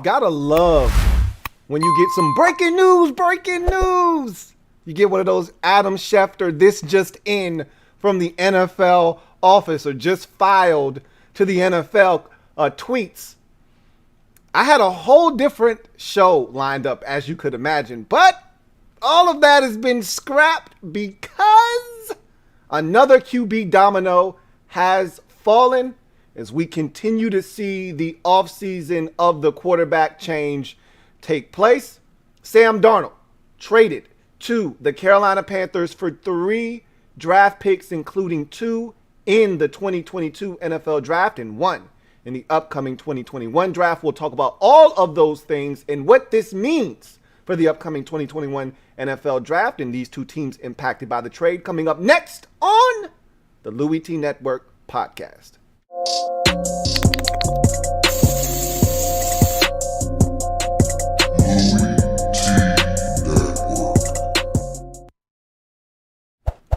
Gotta love when you get some breaking news. You get one of those Adam Schefter, this just in from the NFL office or just filed to the NFL tweets. I had a whole different show lined up, as you could imagine, but all of that has been scrapped because another QB domino has fallen as we continue to see the offseason of the quarterback change take place. Sam Darnold traded to the Carolina Panthers for 3 draft picks, including 2 in the 2022 NFL draft and 1 in the upcoming 2021 draft. We'll talk about all of those things and what this means for the upcoming 2021 NFL draft and these two teams impacted by the trade, coming up next on the LouieTeeNetwork podcast.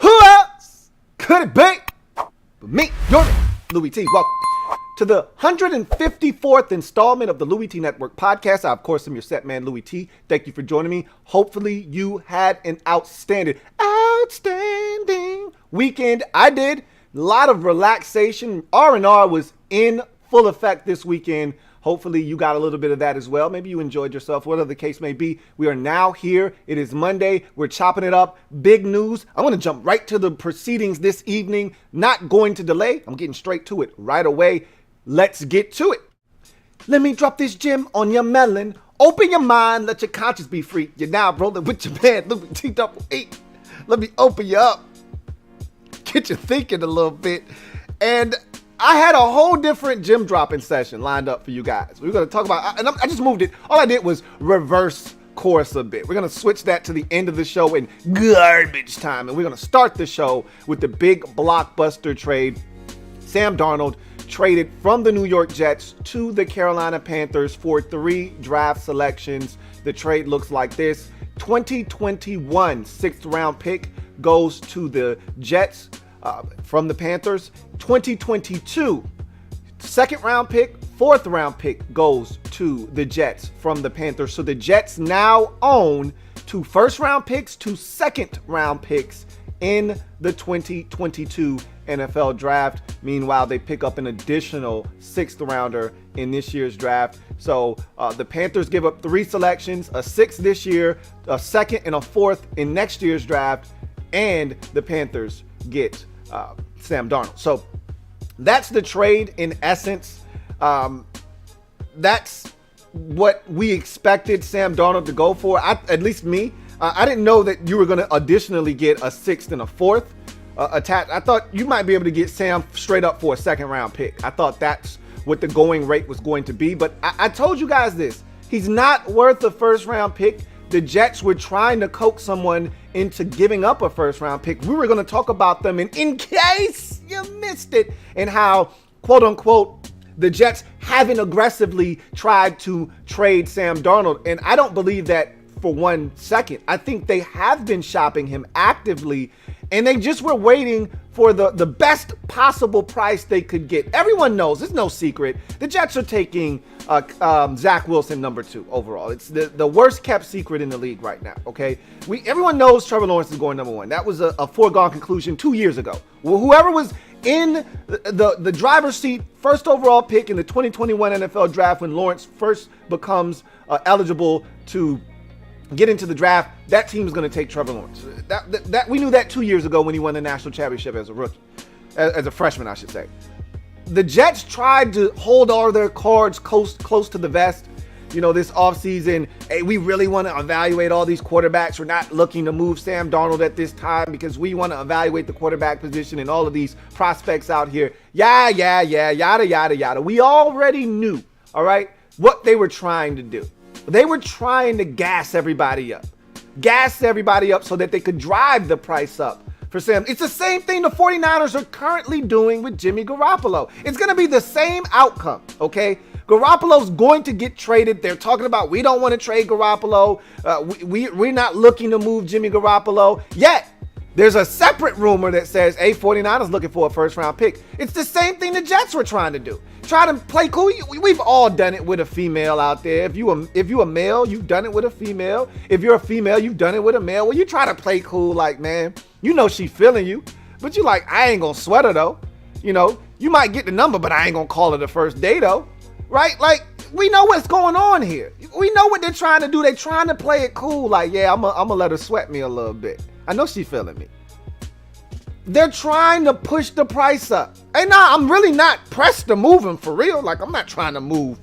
Who else could it be but me, your name, Louie T. Welcome to the 154th installment of the LouieTeeNetwork podcast. I, of course, am your set man, Louie T. Thank you for joining me. Hopefully, you had an outstanding weekend. I did. A lot of relaxation. R&R was in full effect this weekend. Hopefully, you got a little bit of that as well. Maybe you enjoyed yourself, whatever the case may be. We are now here. It is Monday. We're chopping it up. Big news. I want to jump right to the proceedings this evening. Not going to delay. I'm getting straight to it right away. Let's get to it. Let me drop this gem on your melon. Open your mind. Let your conscience be free. You're now rolling with your man, Louie T. Let me open you up. Get you thinking a little bit. And I had a whole different Gem Droppin Session lined up for you guys. We're going to talk about, and I just moved it. All I did was reverse course a bit. We're going to switch that to the end of the show in garbage time. And we're going to start the show with the big blockbuster trade. Sam Darnold traded from the New York Jets to the Carolina Panthers for 3 draft selections. The trade looks like this. 2021 6th round pick goes to the Jets from the Panthers. 2022 2nd round pick, 4th round pick goes to the Jets from the Panthers. So the Jets now own 2 1st round picks, 2 2nd round picks in the 2022 NFL draft. Meanwhile, they pick up an additional 6th rounder in this year's draft. So the Panthers give up 3 selections, a 6th this year, a 2nd and a 4th in next year's draft, and the Panthers get Sam Darnold. So that's the trade in essence. That's what we expected Sam Darnold to go for. At least me. I didn't know that you were going to additionally get a 6th and a 4th attached. I thought you might be able to get Sam straight up for a 2nd round pick. I thought that's what the going rate was going to be. But I told you guys this. He's not worth a 1st round pick. The Jets were trying to coax someone into giving up a 1st round pick. We were going to talk about them, and in case you missed it, and how, quote unquote, the Jets haven't aggressively tried to trade Sam Darnold. And I don't believe that for 1 second. I think they have been shopping him actively, and they just were waiting for the best possible price they could get. Everyone knows, it's no secret, the Jets are taking Zach Wilson number 2 overall. It's the worst kept secret in the league right now, okay? Everyone knows Trevor Lawrence is going number 1. That was a foregone conclusion 2 years ago. Well, whoever was in the driver's seat, 1st overall pick in the 2021 NFL draft when Lawrence first becomes eligible to get into the draft, that team is going to take Trevor Lawrence. That we knew that 2 years ago when he won the national championship as a rookie, as a freshman, I should say. The Jets tried to hold all their cards close to the vest. You know, this offseason, hey, we really want to evaluate all these quarterbacks. We're not looking to move Sam Darnold at this time because we want to evaluate the quarterback position and all of these prospects out here. Yada, yada. We already knew, all right, what they were trying to do. They were trying to gas everybody up so that they could drive the price up for Sam. It's the same thing the 49ers are currently doing with Jimmy Garoppolo. It's going to be the same outcome, okay? Garoppolo's going to get traded. They're talking about we don't want to trade Garoppolo. We're not looking to move Jimmy Garoppolo yet. There's a separate rumor that says, 49ers looking for a first-round pick. It's the same thing the Jets were trying to do. Try to play cool. We've all done it with a female out there. If you a male, you've done it with a female. If you're a female, you've done it with a male. Well, you try to play cool like, man, you know she feeling you. But you like, I ain't going to sweat her, though. You know, you might get the number, but I ain't going to call her the first day, though. Right? Like, we know what's going on here. We know what they're trying to do. They're trying to play it cool. Like, yeah, I'm going to let her sweat me a little bit. I know she feeling me. They're trying to push the price up. And now I'm really not pressed to move him for real. Like, I'm not trying to move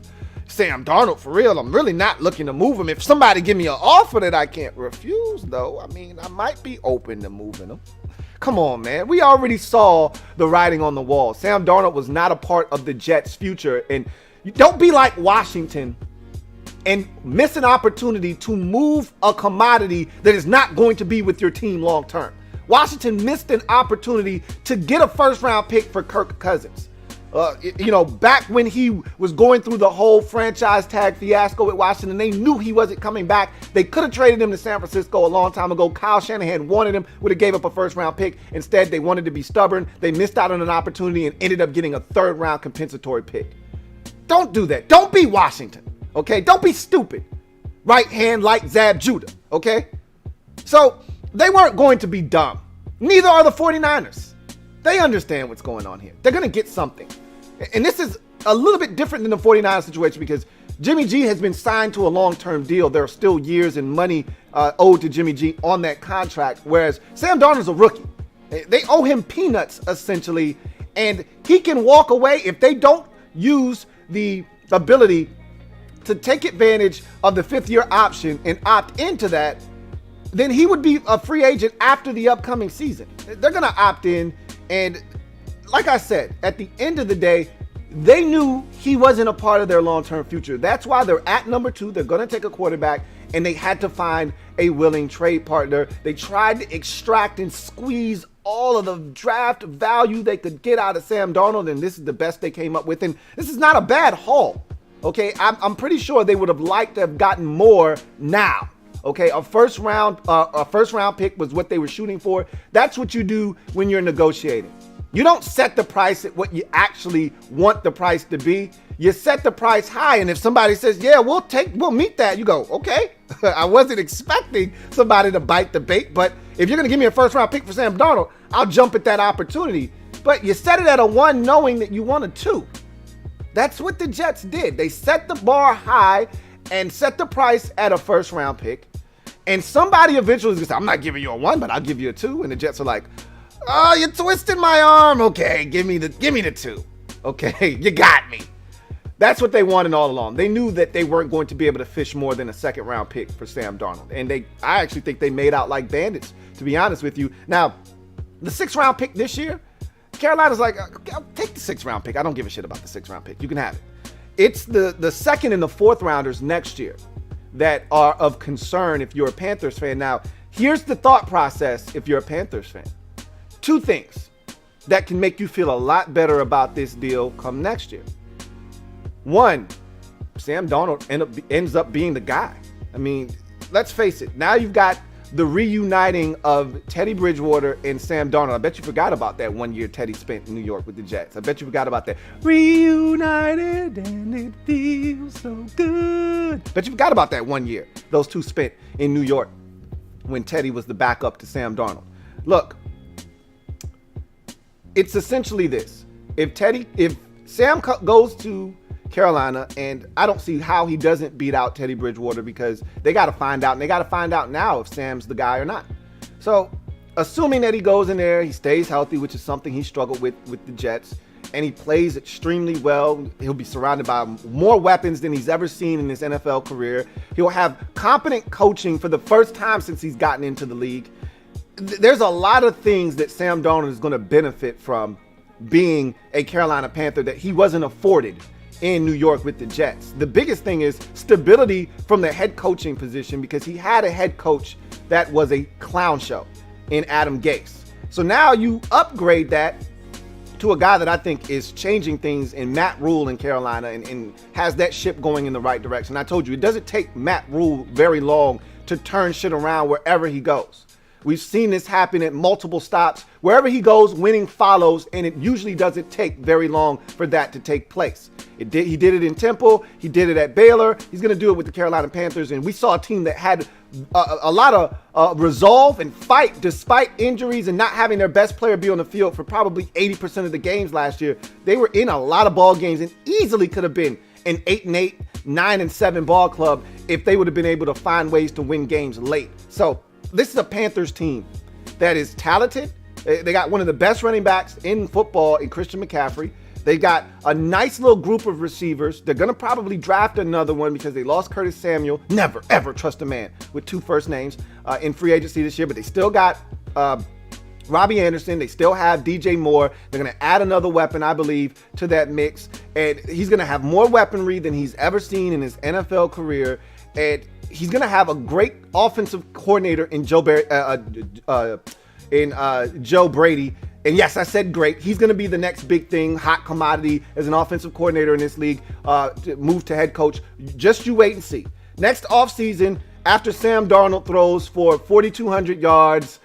Sam Darnold for real. I'm really not looking to move him. If somebody give me an offer that I can't refuse, though, I mean, I might be open to moving him. Come on, man. We already saw the writing on the wall. Sam Darnold was not a part of the Jets' future. And you don't be like Washington and miss an opportunity to move a commodity that is not going to be with your team long term. Washington missed an opportunity to get a first-round pick for Kirk Cousins. Back when he was going through the whole franchise tag fiasco with Washington, they knew he wasn't coming back. They could have traded him to San Francisco a long time ago. Kyle Shanahan wanted him, would have gave up a first-round pick. Instead, they wanted to be stubborn. They missed out on an opportunity and ended up getting a third-round compensatory pick. Don't do that. Don't be Washington, okay? Don't be stupid. Right hand like Zab Judah, okay? So they weren't going to be dumb. Neither are the 49ers. They understand what's going on here. They're going to get something. And this is a little bit different than the 49ers situation because Jimmy G has been signed to a long-term deal. There are still years and money owed to Jimmy G on that contract, whereas Sam Darnold's a rookie. They owe him peanuts, essentially, and he can walk away if they don't use the ability to take advantage of the fifth-year option and opt into that. Then he would be a free agent after the upcoming season. They're going to opt in. And like I said, at the end of the day, they knew he wasn't a part of their long-term future. That's why they're at number 2. They're going to take a quarterback, and they had to find a willing trade partner. They tried to extract and squeeze all of the draft value they could get out of Sam Darnold, and this is the best they came up with. And this is not a bad haul. Okay, I'm pretty sure they would have liked to have gotten more now. Okay, a first round pick was what they were shooting for. That's what you do when you're negotiating. You don't set the price at what you actually want the price to be. You set the price high, and if somebody says, "Yeah, we'll meet that," you go, "Okay." I wasn't expecting somebody to bite the bait, but if you're going to give me a first round pick for Sam Darnold, I'll jump at that opportunity. But you set it at a 1 knowing that you want a 2. That's what the Jets did. They set the bar high and set the price at a first round pick. And somebody eventually is going to say, "I'm not giving you a 1, but I'll give you a 2. And the Jets are like, "Oh, you're twisting my arm. Okay, give me the 2. Okay, you got me." That's what they wanted all along. They knew that they weren't going to be able to fish more than a second round pick for Sam Darnold. And I actually think they made out like bandits, to be honest with you. Now, the 6th round pick this year, Carolina's like, "I'll take the 6th round pick. I don't give a shit about the 6th round pick. You can have it." It's the 2nd and the 4th rounders next year that are of concern if you're a Panthers fan. Now, here's the thought process if you're a Panthers fan. 2 things that can make you feel a lot better about this deal come next year. 1, Sam Darnold ends up being the guy. I mean, let's face it. Now you've got the reuniting of Teddy Bridgewater and Sam Darnold. I bet you forgot about that 1 year Teddy spent in New York with the Jets. I bet you forgot about that. Reunited and it feels so good. Bet you forgot about that 1 year those two spent in New York when Teddy was the backup to Sam Darnold. Look, it's essentially this. If Sam goes to Carolina, and I don't see how he doesn't beat out Teddy Bridgewater because they got to find out, and they got to find out now if Sam's the guy or not. So, assuming that he goes in there, he stays healthy, which is something he struggled with the Jets, and he plays extremely well. He'll be surrounded by more weapons than he's ever seen in his NFL career. He'll have competent coaching for the first time since he's gotten into the league. There's a lot of things that Sam Darnold is going to benefit from being a Carolina Panther that he wasn't afforded in New York with the Jets. The biggest thing is stability from the head coaching position because he had a head coach that was a clown show in Adam Gase. So now you upgrade that to a guy that I think is changing things in Matt Rule in Carolina and has that ship going in the right direction. I told you, it doesn't take Matt Rule very long to turn shit around wherever he goes. We've seen this happen at multiple stops. Wherever he goes, winning follows, and it usually doesn't take very long for that to take place. He did it in Temple. He did it at Baylor. He's going to do it with the Carolina Panthers. And we saw a team that had a lot of resolve and fight despite injuries and not having their best player be on the field for probably 80% of the games last year. They were in a lot of ball games and easily could have been an 8-8, 9-7 ball club if they would have been able to find ways to win games late. So this is a Panthers team that is talented. They got one of the best running backs in football in Christian McCaffrey. They got a nice little group of receivers. They're going to probably draft another one because they lost Curtis Samuel. Never, ever trust a man with 2 first names in free agency this year. But they still got Robbie Anderson. They still have DJ Moore. They're going to add another weapon, I believe, to that mix. And he's going to have more weaponry than he's ever seen in his NFL career. And he's going to have a great offensive coordinator in Joe Brady. And yes, I said great. He's going to be the next big thing, hot commodity as an offensive coordinator in this league, move to head coach. Just you wait and see. Next offseason, after Sam Darnold throws for 4,200 yards,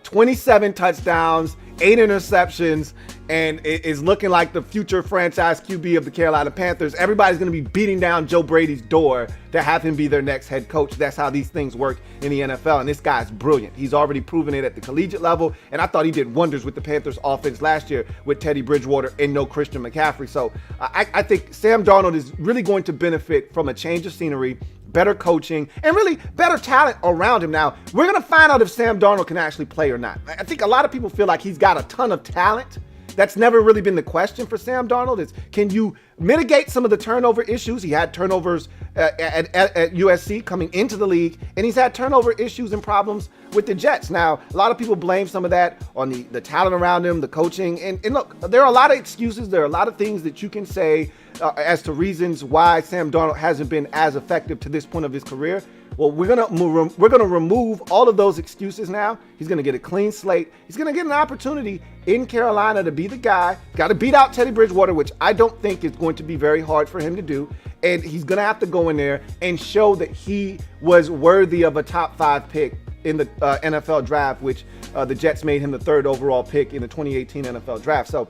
27 touchdowns, 8 interceptions, and it is looking like the future franchise QB of the Carolina Panthers, everybody's going to be beating down Joe Brady's door to have him be their next head coach. That's how these things work in the NFL, and this guy's brilliant. He's already proven it at the collegiate level, and I thought he did wonders with the Panthers offense last year with Teddy Bridgewater and no Christian McCaffrey. So I think Sam Darnold is really going to benefit from a change of scenery, better coaching, and really better talent around him. Now, we're going to find out if Sam Darnold can actually play or not. I think a lot of people feel like he's got a ton of talent. That's never really been the question for Sam Darnold. Is can you mitigate some of the turnover issues? He had turnovers at USC coming into the league, and he's had turnover issues and problems with the Jets. Now, a lot of people blame some of that on the talent around him, the coaching. And look, there are a lot of excuses. There are a lot of things that you can say as to reasons why Sam Darnold hasn't been as effective to this point of his career. Well, we're gonna remove all of those excuses now. He's gonna get a clean slate. He's gonna get an opportunity in Carolina to be the guy. Got to beat out Teddy Bridgewater, which I don't think is going to be very hard for him to do. And he's gonna have to go in there and show that he was worthy of a top 5 pick in the NFL draft, which the Jets made him the 3rd overall pick in the 2018 NFL draft. So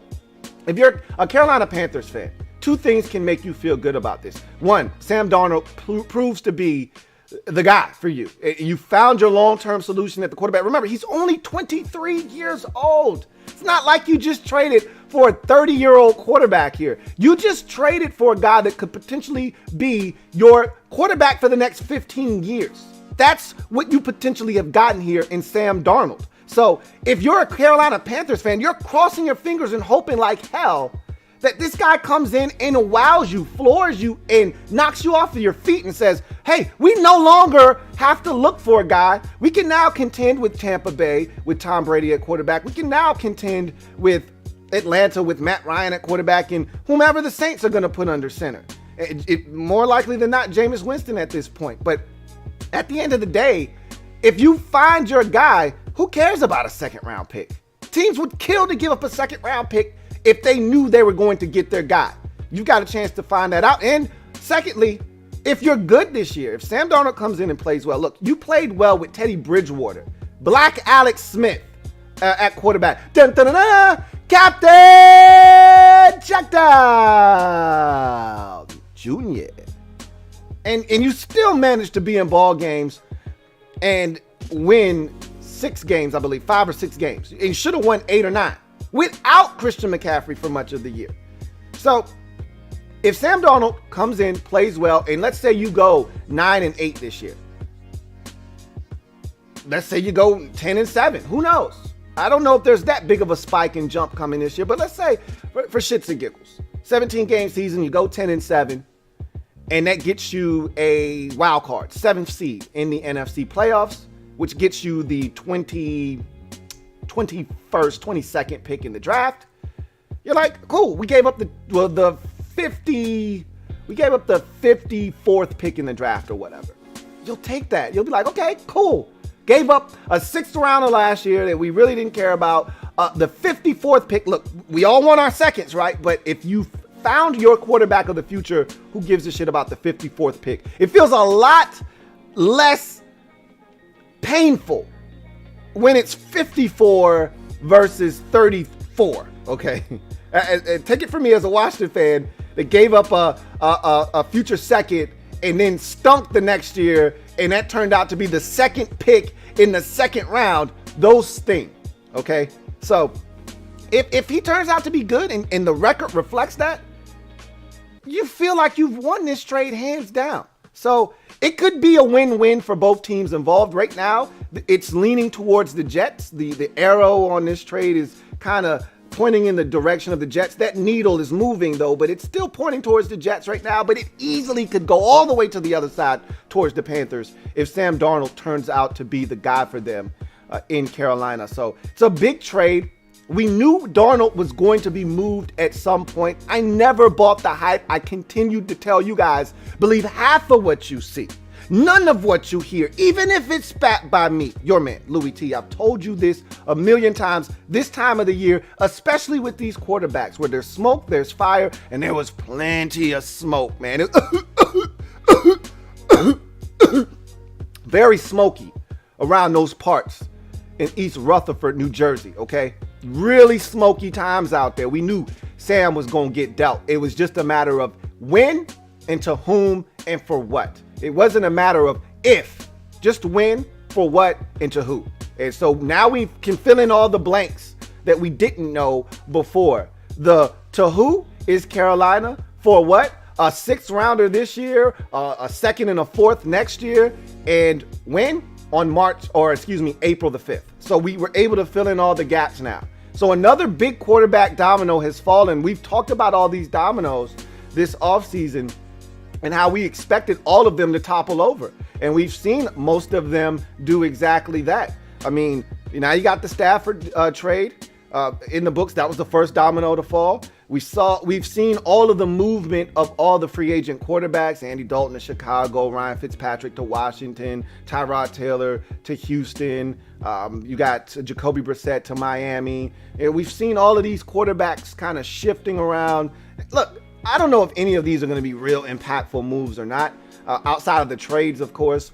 if you're a Carolina Panthers fan, 2 things can make you feel good about this. 1, Sam Darnold proves to be the guy for you. You found your long-term solution at the quarterback. Remember, he's only 23 years old. It's not like you just traded for a 30-year-old quarterback here. You just traded for a guy that could potentially be your quarterback for the next 15 years. That's what you potentially have gotten here in Sam Darnold. So if you're a Carolina Panthers fan, you're crossing your fingers and hoping like hell that this guy comes in and wows you, floors you, and knocks you off of your feet and says, hey, we no longer have to look for a guy. We can now contend with Tampa Bay with Tom Brady at quarterback. We can now contend with Atlanta with Matt Ryan at quarterback and whomever the Saints are going to put under center. More likely than not, Jameis Winston at this point. But at the end of the day, if you find your guy, who cares about a 2nd round pick? Teams would kill to give up a 2nd round pick if they knew they were going to get their guy. You've got a chance to find that out. And secondly, if you're good this year, if Sam Darnold comes in and plays well, look, you played well with Teddy Bridgewater, Black Alex Smith at quarterback. Dun, dun, dun, dun, Captain Check Down Junior. And you still managed to be in ball games and win 6 games, I believe, 5 or 6 games. And you should have won 8 or 9. Without Christian McCaffrey for much of the year. So if Sam Darnold comes in, plays well, and let's say you go 9-8 this year. Let's say you go 10-7. Who knows? I don't know if there's that big of a spike and jump coming this year, but let's say for shits and giggles, 17-game season, you go 10-7, and that gets you a wild card, 7th seed in the NFC playoffs, which gets you the 21st, 22nd pick in the draft. You're like, cool, we gave up the 54th pick in the draft or whatever. You'll take that. You'll be like, okay, cool. Gave up a 6th rounder last year that we really didn't care about. The 54th pick, look, we all want our seconds, right? But if you found your quarterback of the future, who gives a shit about the 54th pick? It feels a lot less painful when it's 54 versus 34, okay? And take it from me as a Washington fan that gave up a future second and then stunk the next year, and that turned out to be the second pick in the second round. Those sting, okay? So if he turns out to be good and the record reflects that, you feel like you've won this trade hands down. So it could be a win-win for both teams involved. Right now, it's leaning towards the Jets. The arrow on this trade is kind of pointing in the direction of the Jets. That needle is moving, though, but it's still pointing towards the Jets right now. But it easily could go all the way to the other side towards the Panthers if Sam Darnold turns out to be the guy for them in Carolina. So it's a big trade. We knew Darnold was going to be moved at some point. I never bought the hype. I continued to tell you guys, believe half of what you see, none of what you hear, even if it's spat by me, your man, Louie T. I've told you this a million times this time of the year, especially with these quarterbacks where there's smoke, there's fire, and there was plenty of smoke, man. Very smoky around those parts in East Rutherford, New Jersey, okay? Really smoky times out there. We knew Sam was going to get dealt. It was just a matter of when and to whom and for what. It wasn't a matter of if, just when, for what, and to who. And so now we can fill in all the blanks that we didn't know before. The to who is Carolina. For what? A 6th rounder this year, a 2nd and a 4th next year. And when? On April the 5th. So we were able to fill in all the gaps now. So another big quarterback domino has fallen. We've talked about all these dominoes this offseason and how we expected all of them to topple over. And we've seen most of them do exactly that. I mean, now you got the Stafford trade in the books. That was the first domino to fall. We've seen all of the movement of all the free agent quarterbacks, Andy Dalton to Chicago, Ryan Fitzpatrick to Washington, Tyrod Taylor to Houston. You got Jacoby Brissett to Miami. And we've seen all of these quarterbacks kind of shifting around. Look, I don't know if any of these are going to be real impactful moves or not, outside of the trades, of course.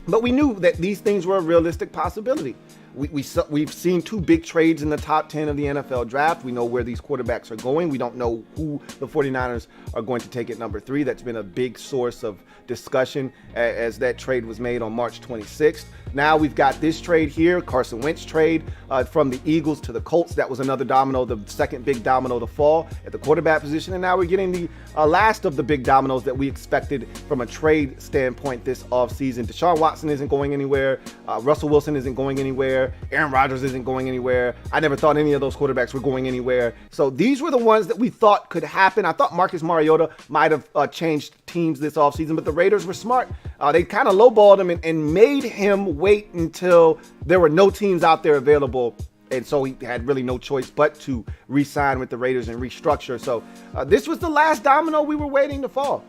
But we knew that these things were a realistic possibility. We've seen 2 big trades in the top 10 of the NFL draft. We know where these quarterbacks are going. We don't know who the 49ers are going to take at number 3. That's been a big source of discussion as that trade was made on March 26th. Now we've got this trade here, Carson Wentz trade from the Eagles to the Colts. That was another domino, the second big domino to fall at the quarterback position. And now we're getting the last of the big dominoes that we expected from a trade standpoint this offseason. Deshaun Watson isn't going anywhere. Russell Wilson isn't going anywhere. Aaron Rodgers isn't going anywhere. I never thought any of those quarterbacks were going anywhere. So these were the ones that we thought could happen. I thought Marcus Mariota might have changed teams this offseason, but the Raiders were smart. They kind of lowballed him and made him wait until there were no teams out there available. And so he had really no choice but to re-sign with the Raiders and restructure. So this was the last domino we were waiting to fall.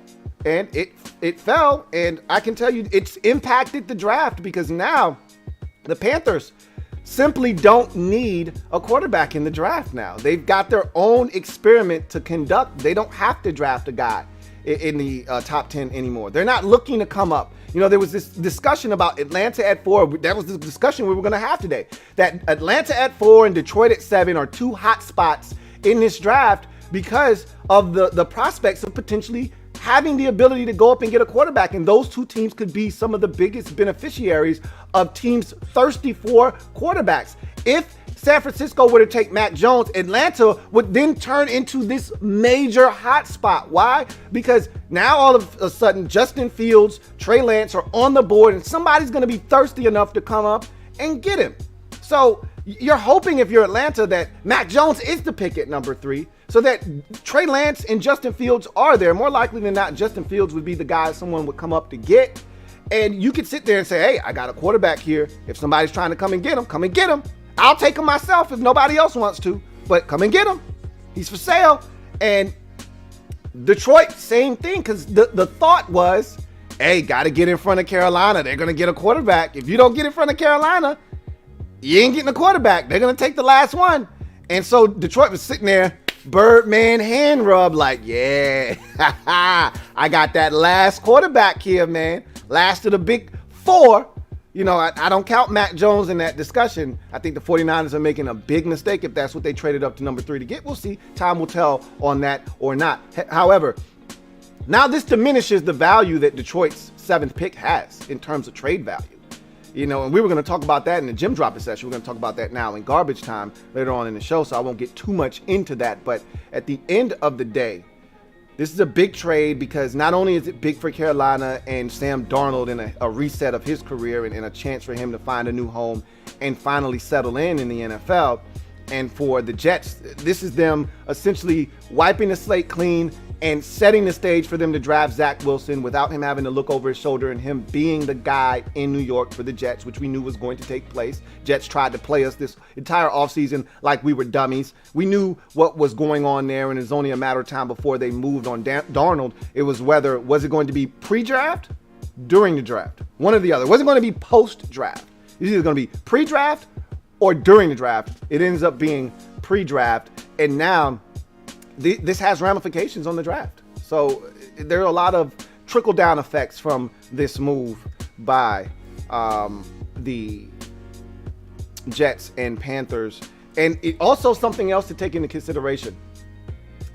And it fell. And I can tell you it's impacted the draft because now the Panthers simply don't need a quarterback in the draft now. They've got their own experiment to conduct. They don't have to draft a guy in the top 10 anymore. They're not looking to come up. You know, there was this discussion about Atlanta at 4. That was the discussion we were going to have today. That Atlanta at 4 and Detroit at 7 are 2 hot spots in this draft because of the prospects of potentially having the ability to go up and get a quarterback. And those 2 teams could be some of the biggest beneficiaries of teams thirsty for quarterbacks. If San Francisco were to take Mac Jones, Atlanta would then turn into this major hotspot. Why? Because now all of a sudden Justin Fields, Trey Lance are on the board and somebody's going to be thirsty enough to come up and get him. So you're hoping if you're Atlanta that Mac Jones is the pick at number 3 so that Trey Lance and Justin Fields are there. More likely than not, Justin Fields would be the guy someone would come up to get. And you could sit there and say, hey, I got a quarterback here. If somebody's trying to come and get him, come and get him. I'll take him myself if nobody else wants to, but come and get him. He's for sale. And Detroit, same thing, because the thought was, hey, got to get in front of Carolina. They're going to get a quarterback. If you don't get in front of Carolina, you ain't getting a quarterback. They're going to take the last one. And so Detroit was sitting there, Birdman hand rub, like, yeah, I got that last quarterback here, man. Last of the big 4. I don't count Mac Jones in that discussion. I think the 49ers are making a big mistake if that's what they traded up to number 3 to get. We'll see. Time will tell on that or not. However, now this diminishes the value that Detroit's 7th pick has in terms of trade value. And we were going to talk about that in the Gem Droppin Session. We're going to talk about that now in garbage time later on in the show, so I won't get too much into that. But at the end of the day, this is a big trade because not only is it big for Carolina and Sam Darnold in a reset of his career and a chance for him to find a new home and finally settle in the NFL, and for the Jets, this is them essentially wiping the slate clean and setting the stage for them to draft Zach Wilson without him having to look over his shoulder and him being the guy in New York for the Jets, which we knew was going to take place. Jets tried to play us this entire offseason like we were dummies. We knew what was going on there, and it was only a matter of time before they moved on Darnold. It was was it going to be pre-draft? During the draft? One or the other. Was it going to be post-draft? It's either going to be pre-draft or during the draft. It ends up being pre-draft, and now this has ramifications on the draft. So there are a lot of trickle-down effects from this move by the Jets and Panthers. And it also something else to take into consideration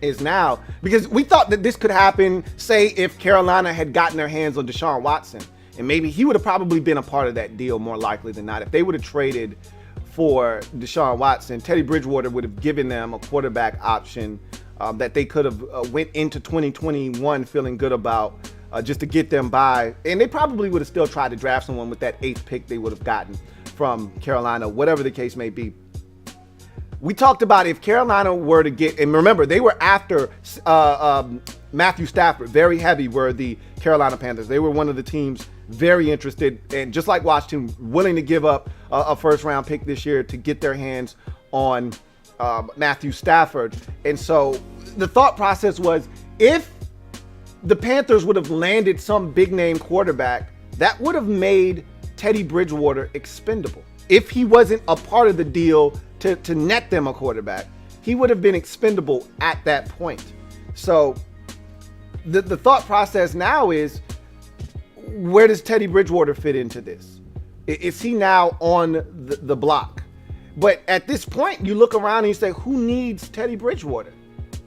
is now, because we thought that this could happen, say, if Carolina had gotten their hands on Deshaun Watson, and maybe he would have probably been a part of that deal more likely than not. If they would have traded for Deshaun Watson, Teddy Bridgewater would have given them a quarterback option that they could have went into 2021 feeling good about just to get them by. And they probably would have still tried to draft someone with that 8th pick they would have gotten from Carolina, whatever the case may be. We talked about if Carolina were to get, and remember, they were after Matthew Stafford, very heavy were the Carolina Panthers. They were one of the teams very interested, and just like Washington, willing to give up a first-round pick this year to get their hands on Matthew Stafford. And so the thought process was, if the Panthers would have landed some big name quarterback, that would have made Teddy Bridgewater expendable. If he wasn't a part of the deal to net them a quarterback, he would have been expendable at that point. So the thought process now is, where does Teddy Bridgewater fit into this? Is he now on the block? But at this point, you look around and you say, who needs Teddy Bridgewater?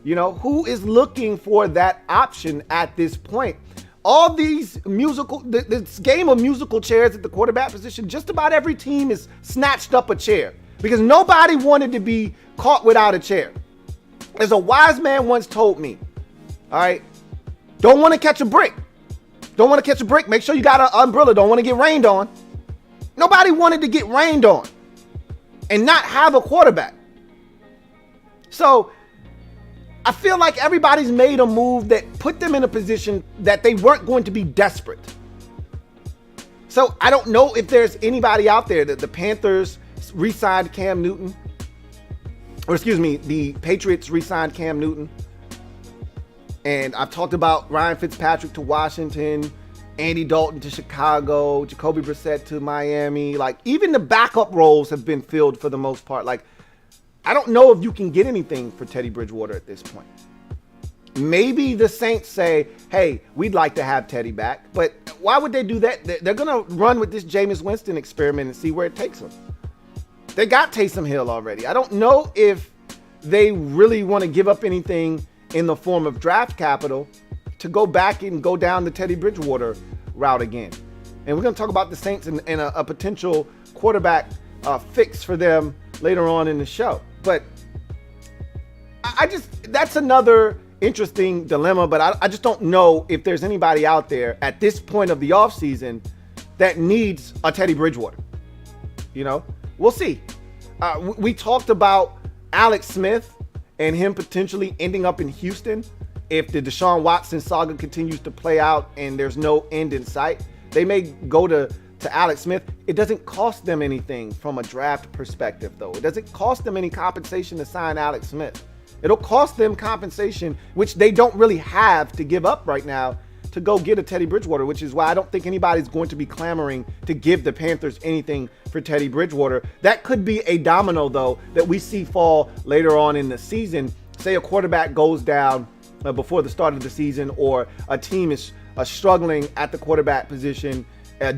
Who is looking for that option at this point? All these this game of musical chairs at the quarterback position, just about every team has snatched up a chair because nobody wanted to be caught without a chair. As a wise man once told me, all right, don't want to catch a brick. Don't want to catch a brick. Make sure you got an umbrella. Don't want to get rained on. Nobody wanted to get rained on and not have a quarterback. So I feel like everybody's made a move that put them in a position that they weren't going to be desperate. So I don't know if there's anybody out there that the Panthers re-signed Cam Newton, or excuse me, the Patriots re-signed Cam Newton. And I've talked about Ryan Fitzpatrick to Washington, Andy Dalton to Chicago, Jacoby Brissett to Miami. Like, even the backup roles have been filled for the most part. Like, I don't know if you can get anything for Teddy Bridgewater at this point. Maybe the Saints say, hey, we'd like to have Teddy back. But why would they do that? They're going to run with this Jameis Winston experiment and see where it takes them. They got Taysom Hill already. I don't know if they really want to give up anything in the form of draft capital to go back and go down the Teddy Bridgewater route again. And we're going to talk about the Saints and a potential quarterback fix for them later on in the show. But that's another interesting dilemma, but I just don't know if there's anybody out there at this point of the offseason that needs a Teddy Bridgewater. We'll see. We talked about Alex Smith and him potentially ending up in Houston if the Deshaun Watson saga continues to play out and there's no end in sight. They may go to Alex Smith. It doesn't cost them anything from a draft perspective, though. It doesn't cost them any compensation to sign Alex Smith. It'll cost them compensation, which they don't really have to give up right now, to go get a Teddy Bridgewater, which is why I don't think anybody's going to be clamoring to give the Panthers anything for Teddy Bridgewater. That could be a domino, though, that we see fall later on in the season. Say a quarterback goes down before the start of the season, or a team is struggling at the quarterback position,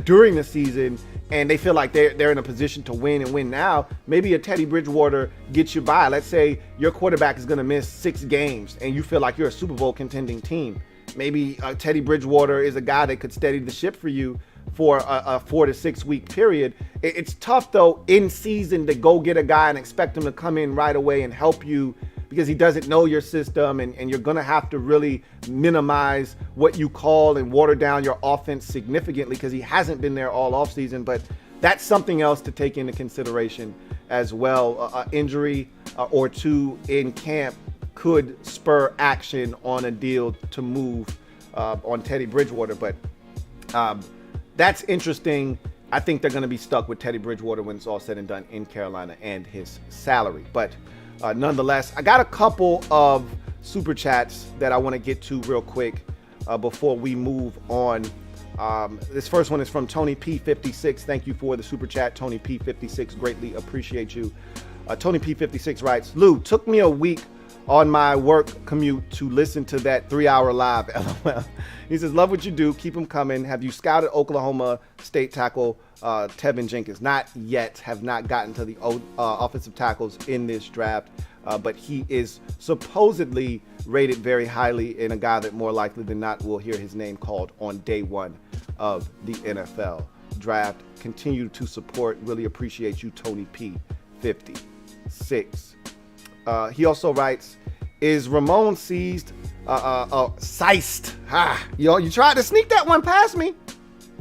during the season, and they feel like they're in a position to win and win now, maybe a Teddy Bridgewater gets you by. Let's say your quarterback is going to miss 6 games and you feel like you're a Super Bowl contending team. Maybe Teddy Bridgewater is a guy that could steady the ship for you for a 4 to 6 week period. It's tough, though, in season to go get a guy and expect him to come in right away and help you, because he doesn't know your system, and you're going to have to really minimize what you call and water down your offense significantly because he hasn't been there all offseason. But that's something else to take into consideration as well. Injury or two in camp could spur action on a deal to move on Teddy Bridgewater. But that's interesting. I think they're going to be stuck with Teddy Bridgewater when it's all said and done in Carolina and his salary. But nonetheless, I got a couple of super chats that I want to get to real quick before we move on. This first one is from Tony P56. Thank you for the super chat, Tony P56. Greatly appreciate you. Tony P56 writes, Lou, took me a week on my work commute to listen to that 3-hour live. LOL. He says, love what you do. Keep them coming. Have you scouted Oklahoma State tackle Tevin Jenkins? Not yet. Have not gotten to the offensive tackles in this draft. But he is supposedly rated very highly, and a guy that more likely than not will hear his name called on day one of the NFL draft. Continue to support. Really appreciate you, Tony P56. He also writes, is Ramon seized? Seist. You tried to sneak that one past me.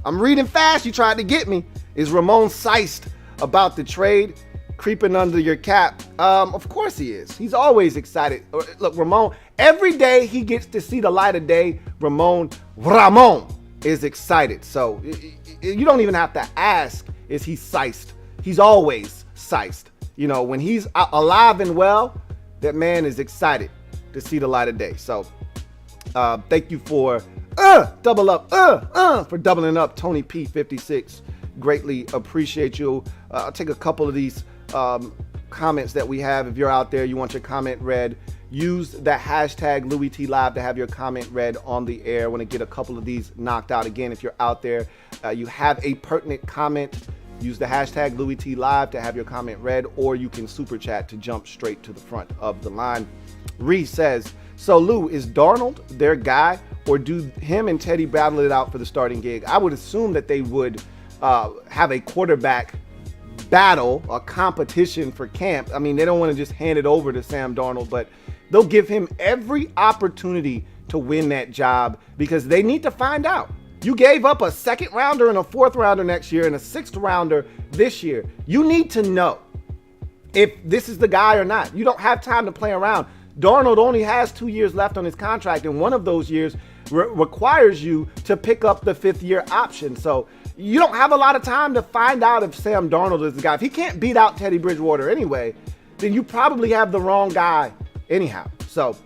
I'm reading fast. You tried to get me. Is Ramon seist about the trade creeping under your cap? Of course he is. He's always excited. Look, Ramon, every day he gets to see the light of day, Ramon is excited. So you don't even have to ask, is he seist? He's always seist. You know, when he's alive and well, that man is excited to see the light of day. So thank you for for doubling up, Tony P56. Greatly appreciate you. I'll take a couple of these comments that we have. If you're out there, you want your comment read, use that hashtag LouieTLive to have your comment read on the air. I want to get a couple of these knocked out. Again, if you're out there, you have a pertinent comment, use the hashtag LouieTLive to have your comment read, or you can super chat to jump straight to the front of the line. Reese says, so Lou, is Darnold their guy, or do him and Teddy battle it out for the starting gig? I would assume that they would have a quarterback battle, a competition for camp. I mean, they don't want to just hand it over to Sam Darnold, but they'll give him every opportunity to win that job because they need to find out. You gave up a 2nd rounder and a 4th rounder next year and a 6th rounder this year. You need to know if this is the guy or not. You don't have time to play around. Darnold only has 2 years left on his contract, and one of those years requires you to pick up the 5th year option. So you don't have a lot of time to find out if Sam Darnold is the guy. If he can't beat out Teddy Bridgewater anyway, then you probably have the wrong guy anyhow. So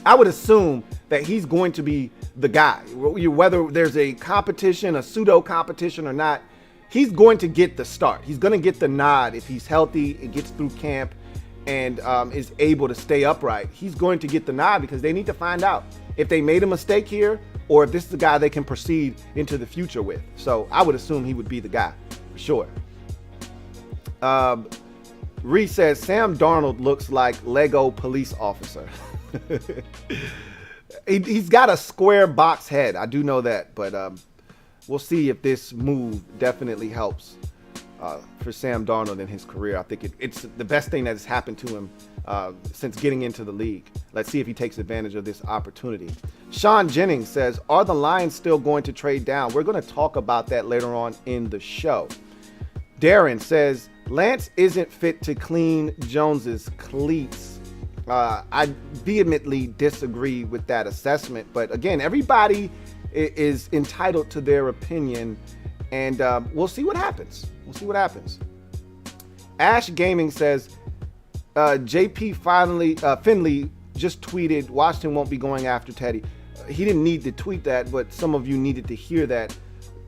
I would assume that he's going to be the guy. Whether there's a competition, a pseudo competition or not, he's going to get the start. He's going to get the nod if he's healthy and gets through camp and is able to stay upright. He's going to get the nod because they need to find out if they made a mistake here or if this is a guy they can proceed into the future with. So I would assume he would be the guy for sure. Reese says, Sam Darnold looks like Lego police officer. He's got a square box head. I do know that, but we'll see if this move definitely helps for Sam Darnold in his career. I think it's the best thing that has happened to him since getting into the league. Let's see if he takes advantage of this opportunity. Sean Jennings says, are the Lions still going to trade down? We're going to talk about that later on in the show. Darren says, Lance isn't fit to clean Jones's cleats. I vehemently disagree with that assessment. But again, everybody is entitled to their opinion, and we'll see what happens. We'll see what happens. Ash Gaming says, JP Finley just tweeted, Washington won't be going after Teddy. He didn't need to tweet that, but some of you needed to hear that.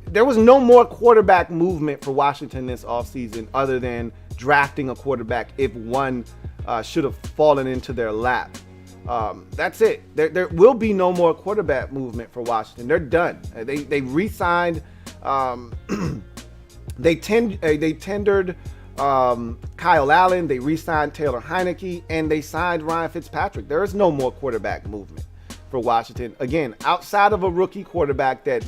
There was no more quarterback movement for Washington this offseason other than drafting a quarterback if one should have fallen into their lap. That's it. There will be no more quarterback movement for Washington. They're done. They re-signed They tendered Kyle Allen, they re-signed Taylor Heineke, and they signed Ryan Fitzpatrick. There is no more quarterback movement for Washington. Again, outside of a rookie quarterback that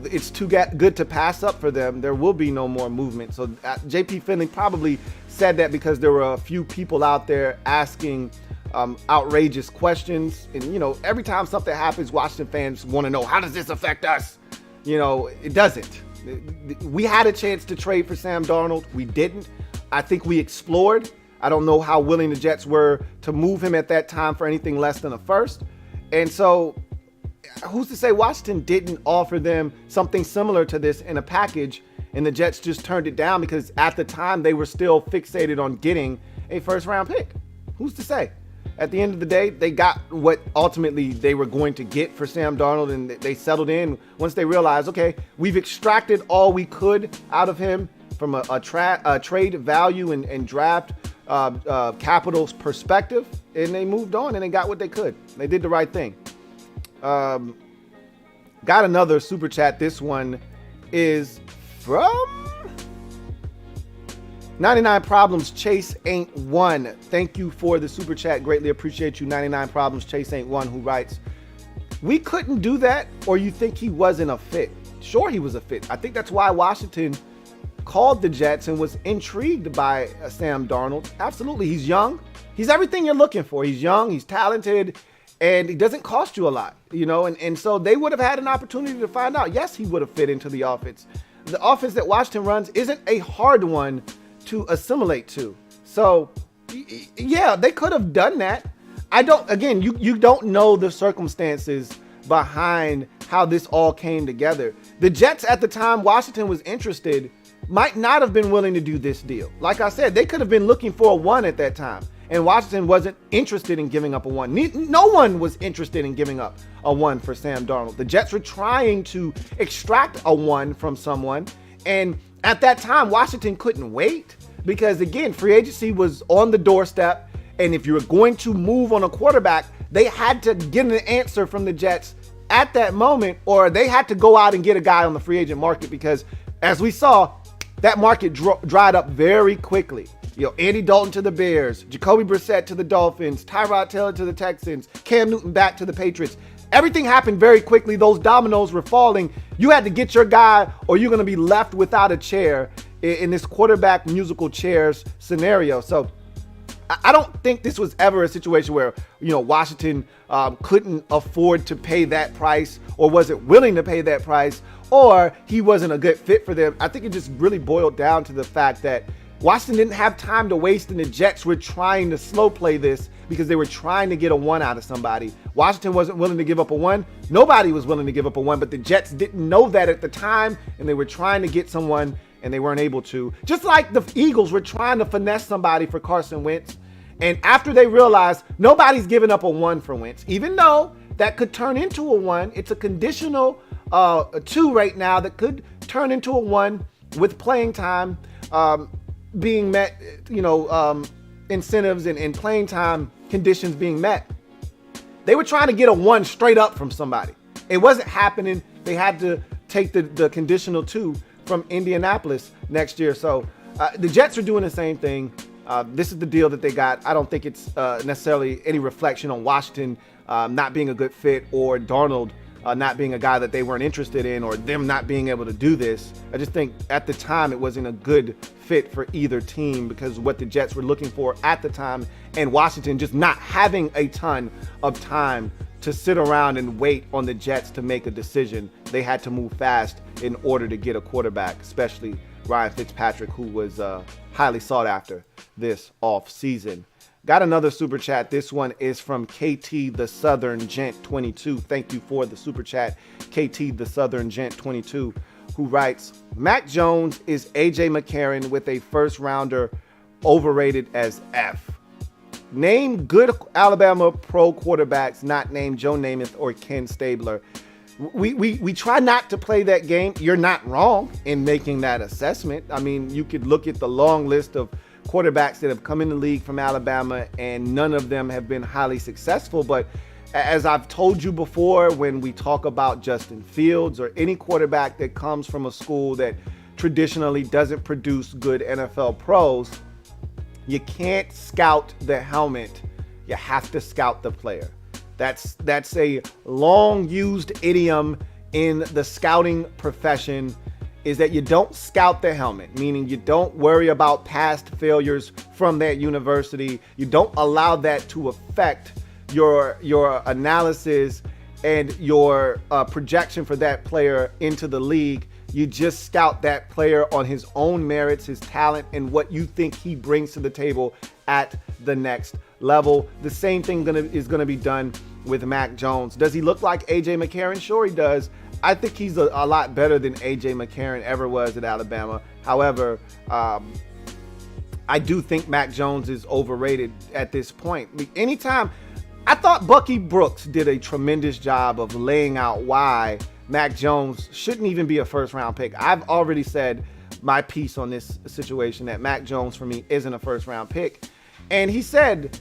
it's too good to pass up for them, there will be no more movement. So JP Finley probably said that because there were a few people out there asking outrageous questions. And, you know, every time something happens, Washington fans want to know, how does this affect us? You know, it doesn't. We had a chance to trade for Sam Darnold. We didn't. I think we explored. I don't know how willing the Jets were to move him at that time for anything less than a first. And so who's to say Washington didn't offer them something similar to this in a package, and the Jets just turned it down because at the time they were still fixated on getting a first-round pick. Who's to say? At the end of the day, they got what ultimately they were going to get for Sam Darnold, and they settled in once they realized, okay, we've extracted all we could out of him from a trade value and draft capital's perspective, and they moved on and they got what they could. They did the right thing. Got another super chat. This one is from 99 Problems Chase Ain't One. Thank you for the super chat. Greatly appreciate you, 99 Problems Chase Ain't One, who writes, we couldn't do that, or you think he wasn't a fit? Sure, he was a fit. I think that's why Washington called the Jets and was intrigued by Sam Darnold. Absolutely. He's young. He's everything you're looking for. He's young, he's talented, and he doesn't cost you a lot, you know, and so they would have had an opportunity to find out. Yes, he would have fit into the offense. The offense that Washington runs isn't a hard one to assimilate to. So yeah, they could have done that. You don't know the circumstances behind how this all came together. The Jets at the time Washington was interested might not have been willing to do this deal. Like I said, they could have been looking for a 1 at that time, and Washington wasn't interested in giving up a 1. No one was interested in giving up a 1 for Sam Darnold. The Jets were trying to extract a 1 from someone, and at that time, Washington couldn't wait because, again, free agency was on the doorstep, and if you were going to move on a quarterback, they had to get an answer from the Jets at that moment, or they had to go out and get a guy on the free agent market because, as we saw, that market dried up very quickly. You know, Andy Dalton to the Bears, Jacoby Brissett to the Dolphins, Tyrod Taylor to the Texans, Cam Newton back to the Patriots. Everything happened very quickly. Those dominoes were falling. You had to get your guy, or you're going to be left without a chair in this quarterback musical chairs scenario. So I don't think this was ever a situation where, you know, Washington couldn't afford to pay that price, or wasn't willing to pay that price, or he wasn't a good fit for them. I think it just really boiled down to the fact that Washington didn't have time to waste, and the Jets were trying to slow play this because they were trying to get a 1 out of somebody. Washington wasn't willing to give up a 1. Nobody was willing to give up a 1, but the Jets didn't know that at the time, and they were trying to get someone, and they weren't able to. Just like the Eagles were trying to finesse somebody for Carson Wentz, and after they realized nobody's giving up a 1 for Wentz, even though that could turn into a 1, it's a conditional 2 right now that could turn into a 1 with playing time being met, you know, incentives and playing time conditions being met. They were trying to get a 1 straight up from somebody. It wasn't happening. They had to take the conditional 2 from Indianapolis next year. So the Jets are doing the same thing. This is the deal that they got. I don't think it's necessarily any reflection on Washington not being a good fit, or Darnold not being a guy that they weren't interested in, or them not being able to do this. I just think at the time it wasn't a good fit for either team because of what the Jets were looking for at the time, and Washington just not having a ton of time to sit around and wait on the Jets to make a decision. They had to move fast in order to get a quarterback, especially Ryan Fitzpatrick, who was highly sought after this offseason. Got another super chat. This one is from KT the Southern Gent 22. Thank you for the super chat, KT the Southern Gent 22, who writes, Mac Jones is AJ McCarron with a first rounder overrated as F. Name good Alabama pro quarterbacks not named Joe Namath or Ken Stabler. We try not to play that game. You're not wrong in making that assessment. I mean, you could look at the long list of quarterbacks that have come in the league from Alabama, and none of them have been highly successful. But As I've told you before, when we talk about Justin Fields or any quarterback that comes from a school that traditionally doesn't produce good NFL pros, you can't scout the helmet. You have to scout the player. That's a long used idiom in the scouting profession, is that you don't scout the helmet, meaning you don't worry about past failures from that university. You don't allow that to affect your analysis and your projection for that player into the league. You just scout that player on his own merits, his talent, and what you think he brings to the table at the next level. The same thing is gonna be done with Mac Jones. Does he look like A.J. McCarron? Sure he does. I think he's a lot better than A.J. McCarron ever was at Alabama. However, I do think Mac Jones is overrated at this point. Anytime, I thought Bucky Brooks did a tremendous job of laying out why Mac Jones shouldn't even be a first-round pick. I've already said my piece on this situation, that Mac Jones for me isn't a first-round pick. And he said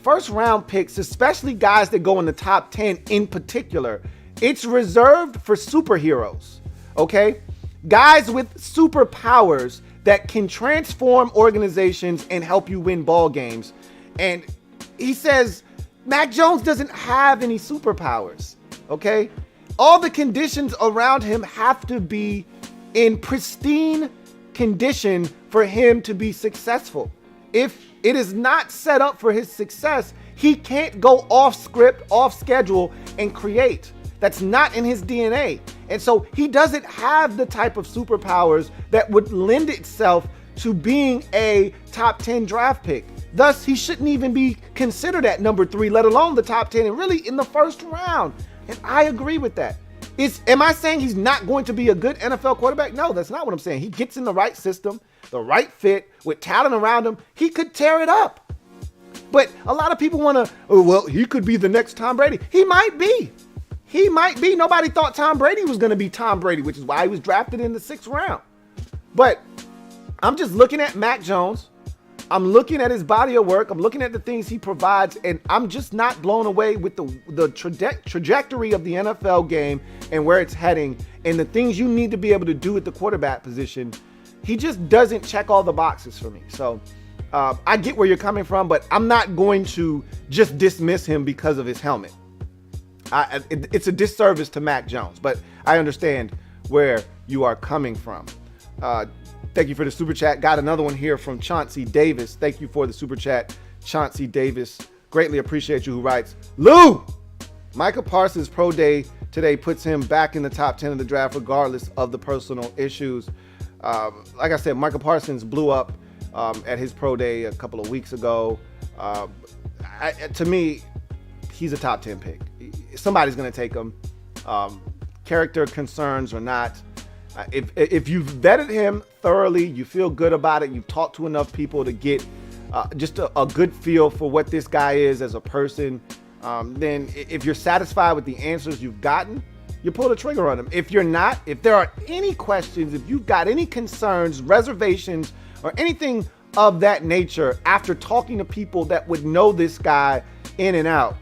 first-round picks, especially guys that go in the top 10 in particular, it's reserved for superheroes, okay? Guys with superpowers that can transform organizations and help you win ball games. And he says Mac Jones doesn't have any superpowers, okay? All the conditions around him have to be in pristine condition for him to be successful. If it is not set up for his success, he can't go off script, off schedule, and create. That's not in his DNA. And so he doesn't have the type of superpowers that would lend itself to being a top 10 draft pick. Thus, he shouldn't even be considered at number 3, let alone the top 10, and really in the first round. And I agree with that. Am I saying he's not going to be a good NFL quarterback? No, that's not what I'm saying. He gets in the right system, the right fit, with talent around him, he could tear it up. But a lot of people want to, oh, well, he could be the next Tom Brady. He might be. He might be. Nobody thought Tom Brady was going to be Tom Brady, which is why he was drafted in the 6th round. But I'm just looking at Mac Jones. I'm looking at his body of work. I'm looking at the things he provides, and I'm just not blown away with the trajectory of the NFL game and where it's heading and the things you need to be able to do at the quarterback position. He just doesn't check all the boxes for me. So I get where you're coming from, but I'm not going to just dismiss him because of his helmet. It's a disservice to Mac Jones, but I understand where you are coming from. Thank you for the super chat. Got another one here from Chauncey Davis. Thank you for the super chat, Chauncey Davis. Greatly appreciate you. Who writes, Lou, Micah Parsons' pro day today puts him back in the top 10 of the draft, regardless of the personal issues. Like I said, Micah Parsons blew up at his pro day a couple of weeks ago. To me, he's a top 10 pick. Somebody's going to take him. Character concerns or not. If you've vetted him thoroughly, you feel good about it, you've talked to enough people to get just a good feel for what this guy is as a person, then if you're satisfied with the answers you've gotten, you pull the trigger on him. If you're not, if there are any questions, if you've got any concerns, reservations, or anything of that nature after talking to people that would know this guy in and out,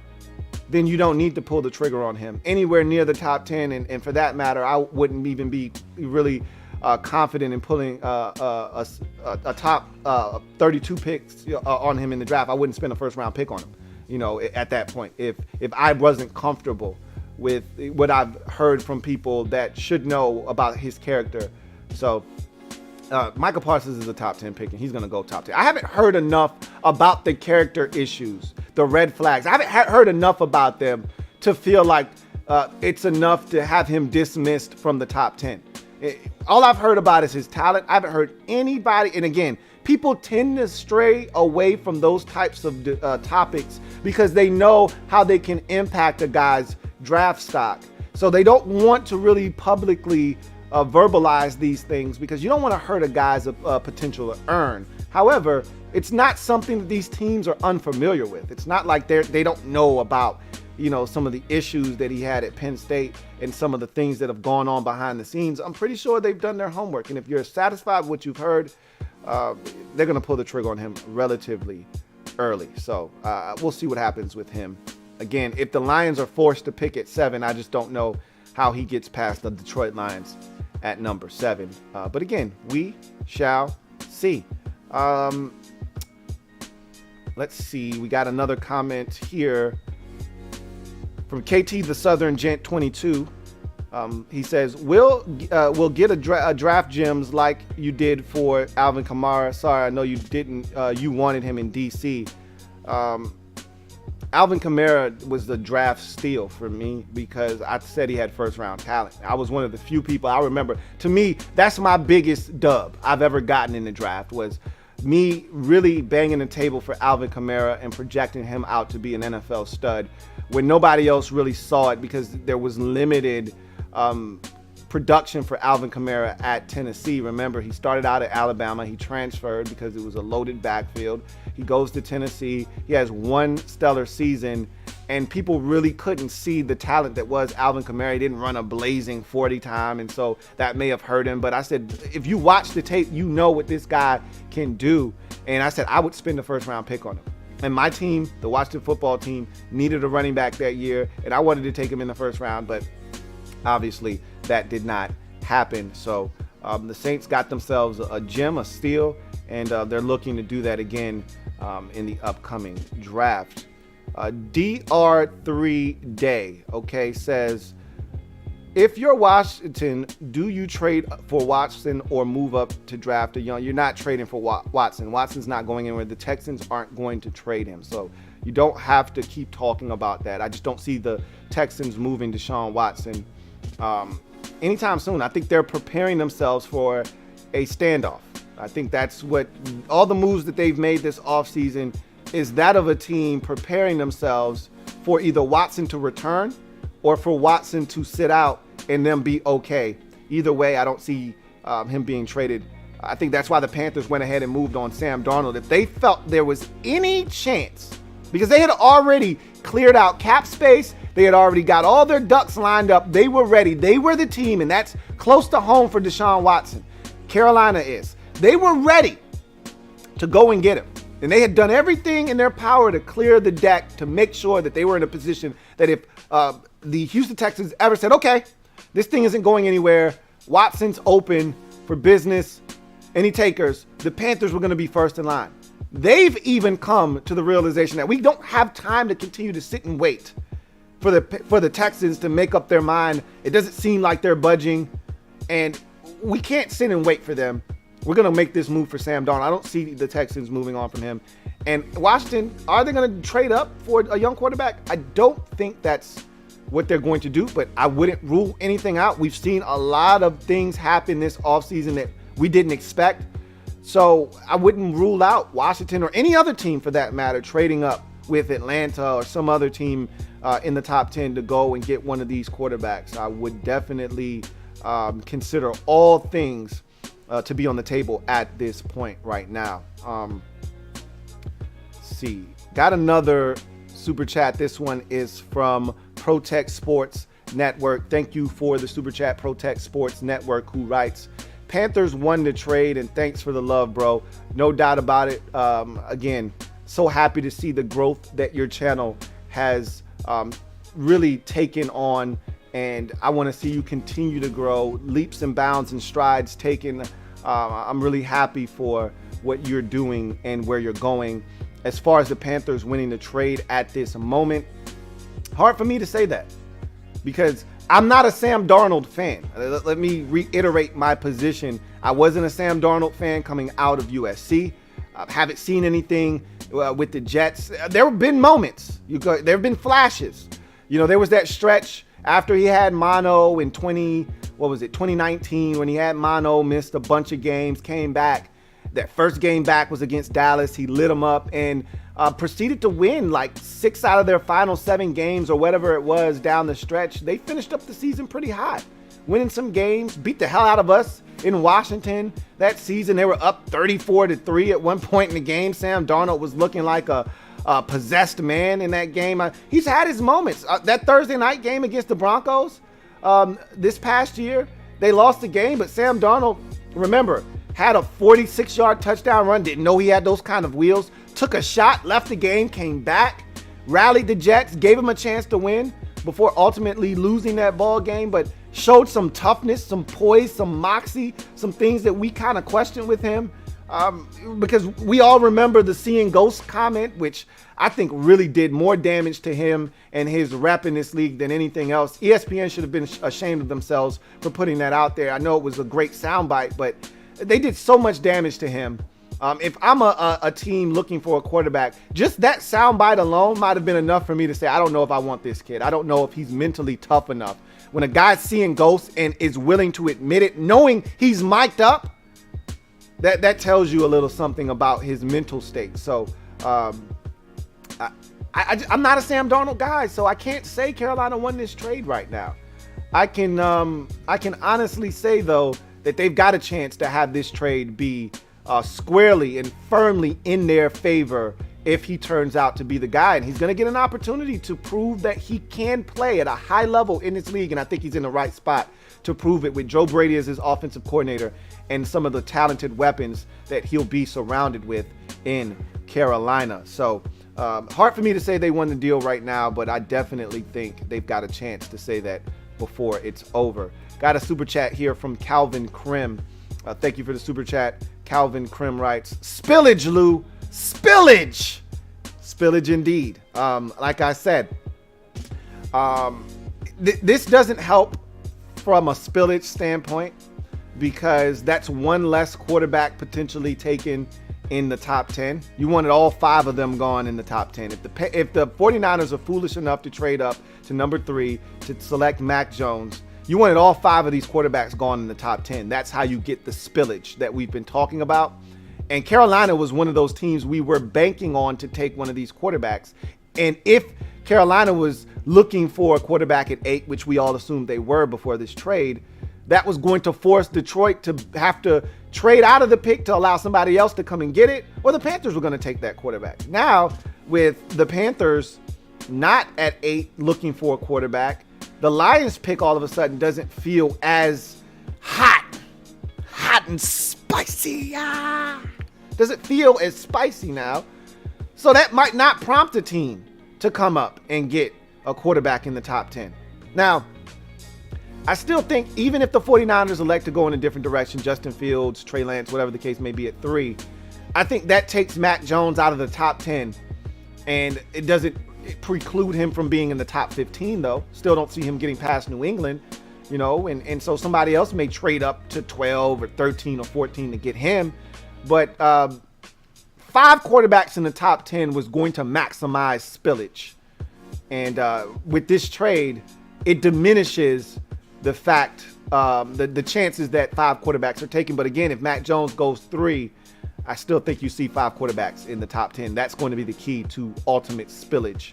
then you don't need to pull the trigger on him anywhere near the top 10. And for that matter, I wouldn't even be really confident in pulling a top 32 picks on him in the draft. I wouldn't spend a first round pick on him, at that point, if I wasn't comfortable with what I've heard from people that should know about his character. So Micah Parsons is a top 10 pick, and he's going to go top 10. I haven't heard enough about the character issues, the red flags. I haven't heard enough about them to feel like it's enough to have him dismissed from the top 10. All I've heard about is his talent. I haven't heard anybody, and again, people tend to stray away from those types of topics because they know how they can impact a guy's draft stock. So they don't want to really publicly verbalize these things because you don't want to hurt a guy's potential to earn. However, it's not something that these teams are unfamiliar with. It's not like they don't know about, some of the issues that he had at Penn State and some of the things that have gone on behind the scenes. I'm pretty sure they've done their homework. And if you're satisfied with what you've heard, they're going to pull the trigger on him relatively early. So we'll see what happens with him again, if the Lions are forced to pick at 7, I just don't know how he gets past the Detroit Lions at number 7. But again, we shall see. Let's see. We got another comment here from KT the Southern Gent 22. He says, we'll get a draft gems like you did for Alvin Kamara. Sorry, I know you didn't. You wanted him in DC. Alvin Kamara was the draft steal for me because I said he had first round talent. I was one of the few people I remember. To me, that's my biggest dub I've ever gotten in the draft, was me really banging the table for Alvin Kamara and projecting him out to be an NFL stud when nobody else really saw it because there was limited production for Alvin Kamara at Tennessee. Remember, he started out at Alabama. He transferred because it was a loaded backfield. He goes to Tennessee. He has one stellar season, and people really couldn't see the talent that was Alvin Kamara. He didn't run a blazing 40 time, and so that may have hurt him. But I said, if you watch the tape, you know what this guy can do. And I said, I would spend the first round pick on him. And my team, the Washington football team, needed a running back that year, and I wanted to take him in the first round, but obviously that did not happen. So the Saints got themselves a gem, a steal, and they're looking to do that again in the upcoming draft. DR3 Day, okay, says, if you're Washington, do you trade for Watson or move up to draft a young? You're not trading for Watson. Watson's not going anywhere. The Texans aren't going to trade him. So you don't have to keep talking about that. I just don't see the Texans moving Deshaun Watson anytime soon. I think they're preparing themselves for a standoff. I think that's what all the moves that they've made this offseason is, that of a team preparing themselves for either Watson to return or for Watson to sit out and then be okay. Either way, I don't see him being traded. I think that's why the Panthers went ahead and moved on Sam Darnold. If they felt there was any chance, because they had already cleared out cap space, they had already got all their ducks lined up, they were ready. They were the team, and that's close to home for Deshaun Watson. Carolina is. They were ready to go and get him. And they had done everything in their power to clear the deck to make sure that they were in a position that if the Houston Texans ever said, okay, this thing isn't going anywhere, Watson's open for business, any takers, the Panthers were going to be first in line. They've even come to the realization that we don't have time to continue to sit and wait for the Texans to make up their mind. It doesn't seem like they're budging, and we can't sit and wait for them. We're going to make this move for Sam Darnold. I don't see the Texans moving on from him. And Washington, are they going to trade up for a young quarterback? I don't think that's what they're going to do, but I wouldn't rule anything out. We've seen a lot of things happen this offseason that we didn't expect. So I wouldn't rule out Washington or any other team for that matter trading up with Atlanta or some other team in the top 10 to go and get one of these quarterbacks. I would definitely consider all things to be on the table at this point right now. Let's see. Got another super chat. This one is from Protect Sports Network. Thank you for the super chat, Protect Sports Network, who writes, Panthers won the trade, and thanks for the love, bro. No doubt about it. Again, so happy to see the growth that your channel has really taken on, and I want to see you continue to grow, leaps and bounds and strides taken. I'm really happy for what you're doing and where you're going. As far as the Panthers winning the trade at this moment, hard for me to say that because I'm not a Sam Darnold fan. Let me reiterate my position. I wasn't a Sam Darnold fan coming out of USC. I haven't seen anything with the Jets. There have been moments. There have been flashes. You know, there was that stretch after he had mono in 2019 when he had mono, missed a bunch of games, came back. That first game back was against Dallas. He lit them up and proceeded to win like 6 out of their final 7 games or whatever it was down the stretch. They finished up the season pretty hot, winning some games, beat the hell out of us in Washington that season. They were up 34-3 at one point in the game. Sam Darnold was looking like a possessed man in that game. He's had his moments. That Thursday night game against the Broncos this past year, they lost the game, but Sam Darnold, remember, had a 46-yard touchdown run, didn't know he had those kind of wheels, took a shot, left the game, came back, rallied the Jets, gave them a chance to win before ultimately losing that ball game, but showed some toughness, some poise, some moxie, some things that we kind of questioned with him. Because we all remember the seeing ghost comment, which I think really did more damage to him and his rep in this league than anything else. ESPN should have been ashamed of themselves for putting that out there. I know it was a great soundbite, but they did so much damage to him. If I'm a team looking for a quarterback, just that soundbite alone might have been enough for me to say, I don't know if I want this kid. I don't know if he's mentally tough enough. When a guy's seeing ghosts and is willing to admit it, knowing he's mic'd up, that tells you a little something about his mental state. So I'm not a Sam Darnold guy, so I can't say Carolina won this trade right now. I can honestly say, though, that they've got a chance to have this trade be squarely and firmly in their favor if he turns out to be the guy. And he's going to get an opportunity to prove that he can play at a high level in this league. And I think he's in the right spot to prove it with Joe Brady as his offensive coordinator and some of the talented weapons that he'll be surrounded with in Carolina. So hard for me to say they won the deal right now, but I definitely think they've got a chance to say that before it's over. Got a super chat here from Calvin Krim. Thank you for the super chat. Calvin Krim writes, spillage, Lou, spillage. Spillage indeed. Like I said, this doesn't help from a spillage standpoint because that's one less quarterback potentially taken in the top 10. You wanted all 5 of them gone in the top 10. If the 49ers are foolish enough to trade up to number 3 to select Mac Jones, you wanted all 5 of these quarterbacks gone in the top 10. That's how you get the spillage that we've been talking about. And Carolina was one of those teams we were banking on to take one of these quarterbacks. And if Carolina was looking for a quarterback at 8, which we all assumed they were before this trade, that was going to force Detroit to have to trade out of the pick to allow somebody else to come and get it, or the Panthers were going to take that quarterback. Now, with the Panthers not at 8 looking for a quarterback, the Lions pick all of a sudden doesn't feel as hot and spicy. Doesn't feel as spicy now. So that might not prompt a team to come up and get a quarterback in the top 10. Now, I still think even if the 49ers elect to go in a different direction, Justin Fields, Trey Lance, whatever the case may be at 3, I think that takes Mac Jones out of the top 10, and it doesn't preclude him from being in the top 15, though. Still don't see him getting past New England, and so somebody else may trade up to 12 or 13 or 14 to get him. But 5 quarterbacks in the top 10 was going to maximize spillage. And with this trade, it diminishes the fact, the chances that 5 quarterbacks are taken. But again, if Mac Jones goes 3, I still think you see 5 quarterbacks in the top 10. That's going to be the key to ultimate spillage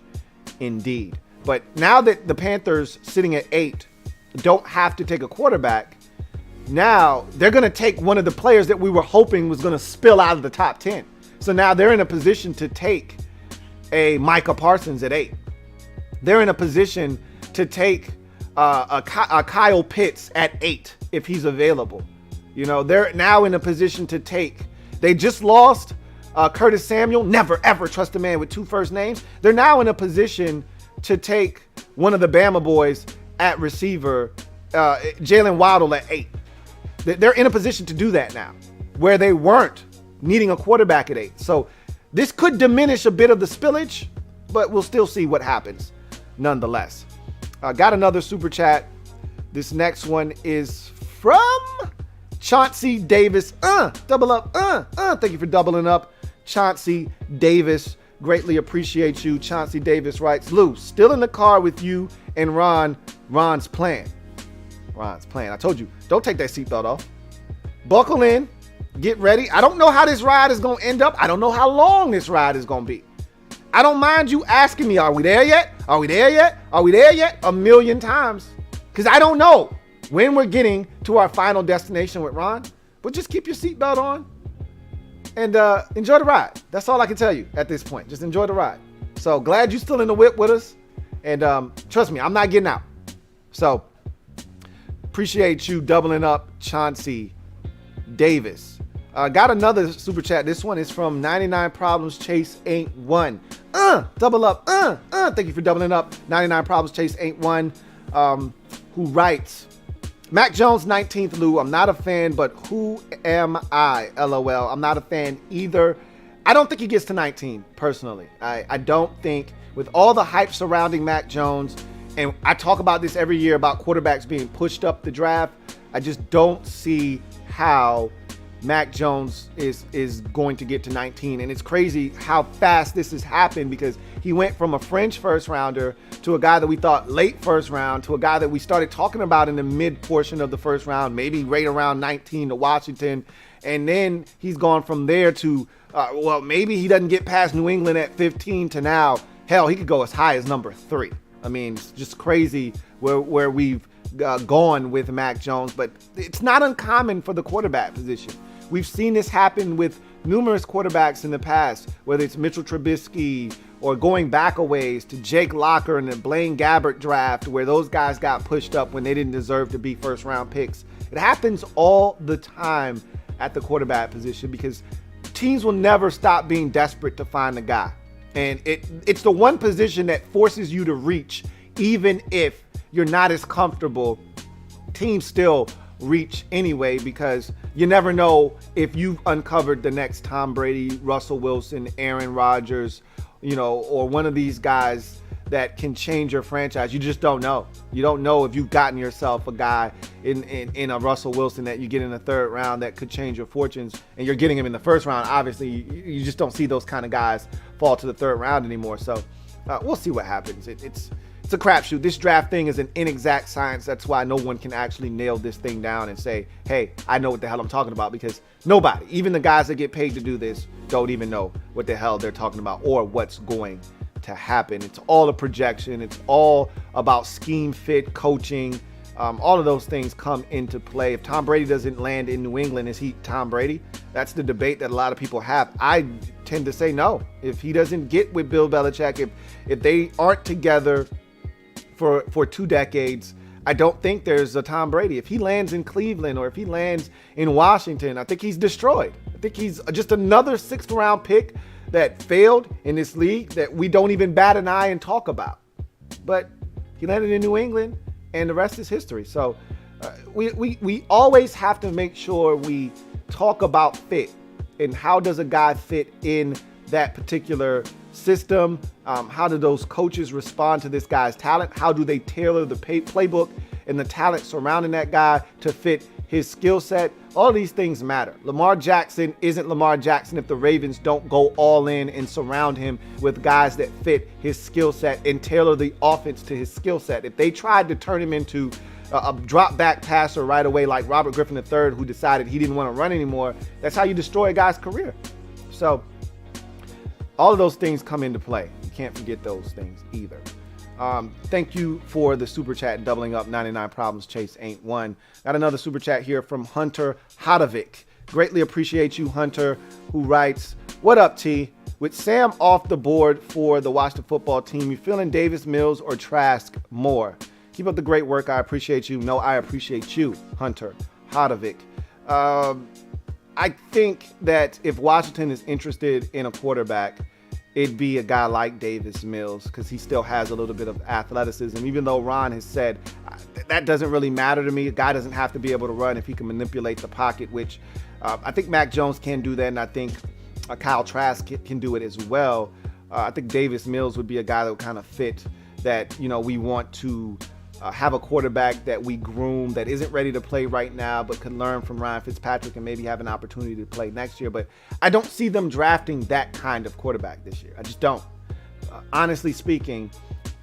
indeed. But now that the Panthers sitting at 8 don't have to take a quarterback, now they're going to take one of the players that we were hoping was going to spill out of the top 10. So now they're in a position to take a Micah Parsons at 8. They're in a position to take a Kyle Pitts at 8 if he's available. They're now in a position to take. They just lost Curtis Samuel. Never, ever trust a man with 2 first names. They're now in a position to take one of the Bama boys at receiver, Jalen Waddle at 8. They're in a position to do that now, where they weren't needing a quarterback at 8. So this could diminish a bit of the spillage, but we'll still see what happens nonetheless. Got another super chat. This next one is from Chauncey Davis. Double up. Thank you for doubling up, Chauncey Davis. Greatly appreciate you. Chauncey Davis writes, Lou, still in the car with you and Ron. Ron's plan. I told you, don't take that seatbelt off. Buckle in. Get ready. I don't know how this ride is going to end up. I don't know how long this ride is going to be. I don't mind you asking me, are we there yet? Are we there yet? Are we there yet? A million times. Because I don't know when we're getting to our final destination with Ron. But just keep your seatbelt on and enjoy the ride. That's all I can tell you at this point. Just enjoy the ride. So glad you're still in the whip with us. And trust me, I'm not getting out. So appreciate you doubling up, Chauncey Davis. Got another super chat. This one is from 99 Problems Chase Ain't One. Double up. Thank you for doubling up. 99 Problems Chase Ain't One. Who writes, Mac Jones 19th, Lou. I'm not a fan, but who am I? LOL. I'm not a fan either. I don't think he gets to 19 personally. I don't think, with all the hype surrounding Mac Jones, and I talk about this every year about quarterbacks being pushed up the draft, I just don't see how Mac Jones is going to get to 19. And it's crazy how fast this has happened, because he went from a fringe first rounder to a guy that we thought late first round to a guy that we started talking about in the mid portion of the first round, maybe right around 19 to Washington. And then he's gone from there to, well, maybe he doesn't get past New England at 15 to now, hell, he could go as high as number 3. I mean, it's just crazy where we've gone with Mac Jones, but it's not uncommon for the quarterback position. We've seen this happen with numerous quarterbacks in the past, whether it's Mitchell Trubisky or going back a ways to Jake Locker and the Blaine Gabbert draft, where those guys got pushed up when they didn't deserve to be first round picks. It happens all the time at the quarterback position, because teams will never stop being desperate to find a guy. And it's the one position that forces you to reach, even if you're not as comfortable. Teams still reach anyway, because you never know if you've uncovered the next Tom Brady, Russell Wilson, Aaron Rodgers, or one of these guys that can change your franchise. You just don't know. You don't know if you've gotten yourself a guy in a Russell Wilson that you get in the 3rd round that could change your fortunes, and you're getting him in the 1st round. Obviously, you just don't see those kind of guys fall to the 3rd round anymore. So we'll see what happens. It's a crapshoot. This draft thing is an inexact science. That's why no one can actually nail this thing down and say, hey, I know what the hell I'm talking about, because nobody, even the guys that get paid to do this, don't even know what the hell they're talking about or what's going to happen. It's all a projection. It's all about scheme fit, coaching. All of those things come into play. If Tom Brady doesn't land in New England, is he Tom Brady? That's the debate that a lot of people have. I tend to say no. If he doesn't get with Bill Belichick, if they aren't together for 2 decades, I don't think there's a Tom Brady. If he lands in Cleveland or if he lands in Washington, I think he's destroyed. I think he's just another 6th round pick that failed in this league that we don't even bat an eye and talk about. But he landed in New England, and the rest is history. So we always have to make sure we talk about fit, and how does a guy fit in that particular system. How do those coaches respond to this guy's talent? How do they tailor the playbook and the talent surrounding that guy to fit his skill set? All these things matter. Lamar Jackson isn't Lamar Jackson if the Ravens don't go all in and surround him with guys that fit his skill set and tailor the offense to his skill set. If they tried to turn him into a drop back passer right away, like Robert Griffin III, who decided he didn't want to run anymore, that's how you destroy a guy's career. So all of those things come into play. You can't forget those things either. Thank you for the super chat, doubling up. 99 Problems Chase Ain't One. Got another super chat here from Hunter Hodovic. Greatly appreciate you, Hunter, who writes, what up, T? With Sam off the board for the Washington football team, you feeling Davis Mills or Trask more? Keep up the great work. I appreciate you. No, I appreciate you, Hunter Hodovic. I think that if Washington is interested in a quarterback, it'd be a guy like Davis Mills, because he still has a little bit of athleticism. Even though Ron has said that doesn't really matter to me. A guy doesn't have to be able to run if he can manipulate the pocket, which I think Mac Jones can do that, and I think Kyle Trask can do it as well. I think Davis Mills would be a guy that would kind of fit that, we want to have a quarterback that we groom that isn't ready to play right now, but can learn from Ryan Fitzpatrick and maybe have an opportunity to play next year. But I don't see them drafting that kind of quarterback this year. I just don't. Honestly speaking,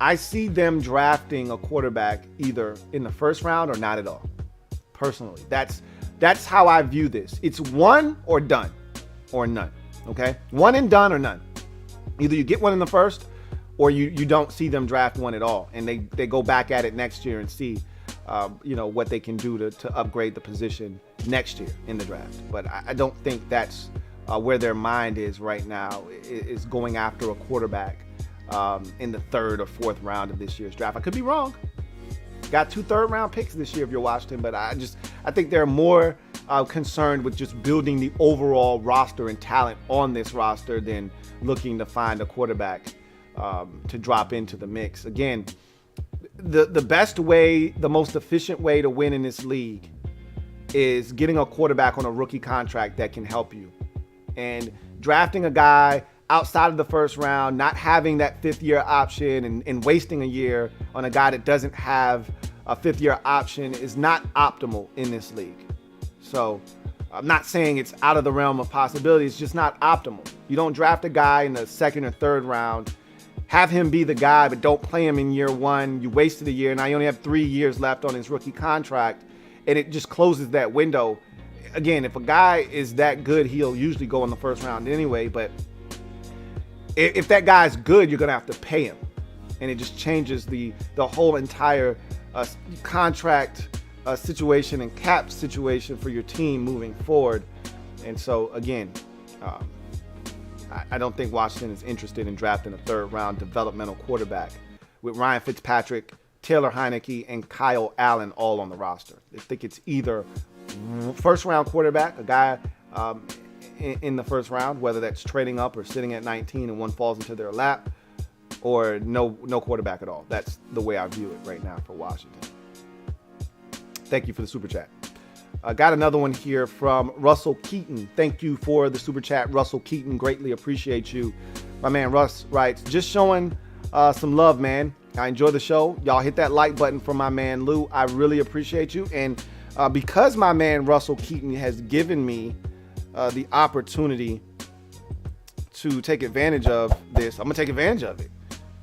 I see them drafting a quarterback either in the 1st round or not at all. Personally, that's how I view this. It's one or done or none. Okay, one and done or none. Either you get one in the 1st, or you don't see them draft one at all, and they go back at it next year and see, what they can do to upgrade the position next year in the draft. But I don't think that's where their mind is right now, is going after a quarterback in the 3rd or 4th round of this year's draft. I could be wrong. Got 2 3rd round picks this year if you're Washington, but I think they're more concerned with just building the overall roster and talent on this roster than looking to find a quarterback to drop into the mix. Again, the best way, the most efficient way to win in this league is getting a quarterback on a rookie contract that can help you. And drafting a guy outside of the first round, not having that fifth-year option and wasting a year on a guy that doesn't have a fifth-year option is not optimal in this league. So I'm not saying it's out of the realm of possibility. It's just not optimal. You don't draft a guy in the second or third round, have him be the guy, but don't play him in year one. You wasted a year. Now you only have 3 years left on his rookie contract, and it just closes that window. Again, if a guy is that good, he'll usually go in the first round anyway, but if that guy's good, you're going to have to pay him. And it just changes the whole entire contract situation and cap situation for your team moving forward. And so, again, I don't think Washington is interested in drafting a third-round developmental quarterback with Ryan Fitzpatrick, Taylor Heineke, and Kyle Allen all on the roster. I think it's either first-round quarterback, a guy in the first round, whether that's trading up or sitting at 19 and one falls into their lap, or no quarterback at all. That's the way I view it right now for Washington. Thank you for the super chat. Got another one here from Russell Keaton. Thank you for the super chat, Russell Keaton. Greatly appreciate you. My man Russ writes, just showing some love, man. I enjoy the show. Y'all hit that like button for my man Lou. I really appreciate you. And because my man Russell Keaton has given me the opportunity to take advantage of this, I'm going to take advantage of it.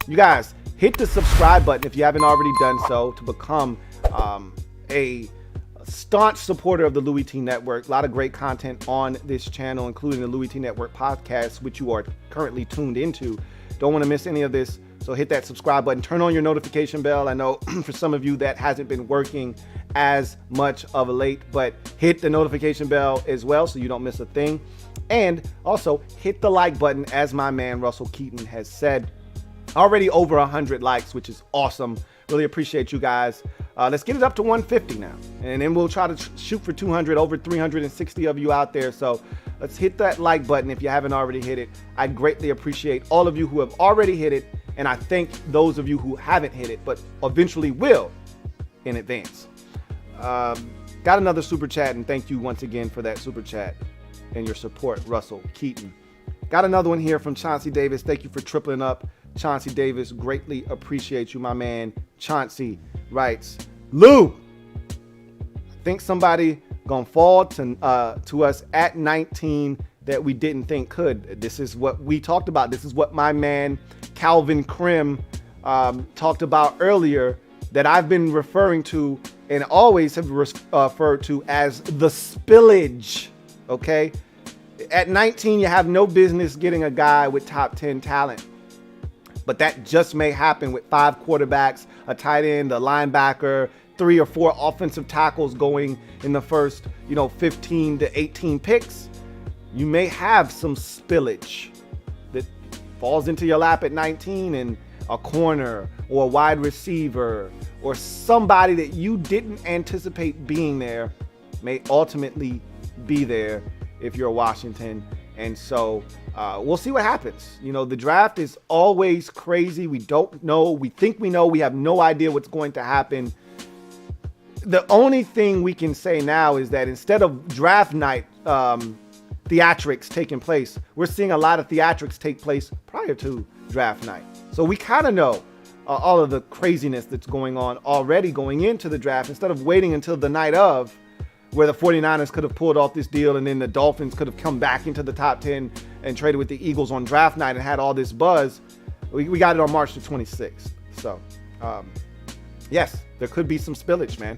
You guys, hit the subscribe button if you haven't already done so to become a staunch supporter of the Louie T Network. A lot of great content on this channel, including the Louie T Network podcast, which you are currently tuned into. Don't want to miss any of this, so hit that subscribe button. Turn on your notification bell. I know for some of you that hasn't been working as much of a late, but hit the notification bell as well so you don't miss a thing. And also hit the like button, as my man Russell Keaton has said. Already over 100 likes, which is awesome. Really appreciate you guys. Let's get it up to 150 now, and then we'll try to shoot for 200. Over 360 of you out there, so let's hit that like button if you haven't already hit it. I greatly appreciate all of you who have already hit it, and I thank those of you who haven't hit it but eventually will in advance. Got another super chat, and thank you once again for that super chat and your support, Russell Keaton. Got another one here from Chauncey Davis. Thank you for tripling up, Chauncey Davis. Greatly appreciate you, my man. Chauncey writes, Lou, I think somebody gonna fall to us at 19 that we didn't think could. This is what we talked about. This is what my man Calvin Krim talked about earlier, that I've been referring to and always have referred to as the spillage. Okay, at 19, you have no business getting a guy with top 10 talent. But that just may happen with 5 quarterbacks, a tight end, a linebacker, 3 or 4 offensive tackles going in the first, 15 to 18 picks. You may have some spillage that falls into your lap at 19, and a corner or a wide receiver or somebody that you didn't anticipate being there may ultimately be there if you're Washington. And so we'll see what happens. The draft is always crazy. We don't know. We think we know. We have no idea what's going to happen. The only thing we can say now is that instead of draft night theatrics taking place, we're seeing a lot of theatrics take place prior to draft night. So we kind of know all of the craziness that's going on already going into the draft, instead of waiting until the night of, where the 49ers could have pulled off this deal and then the Dolphins could have come back into the top 10 and traded with the Eagles on draft night and had all this buzz. We got it on March the 26th. So, yes, there could be some spillage, man.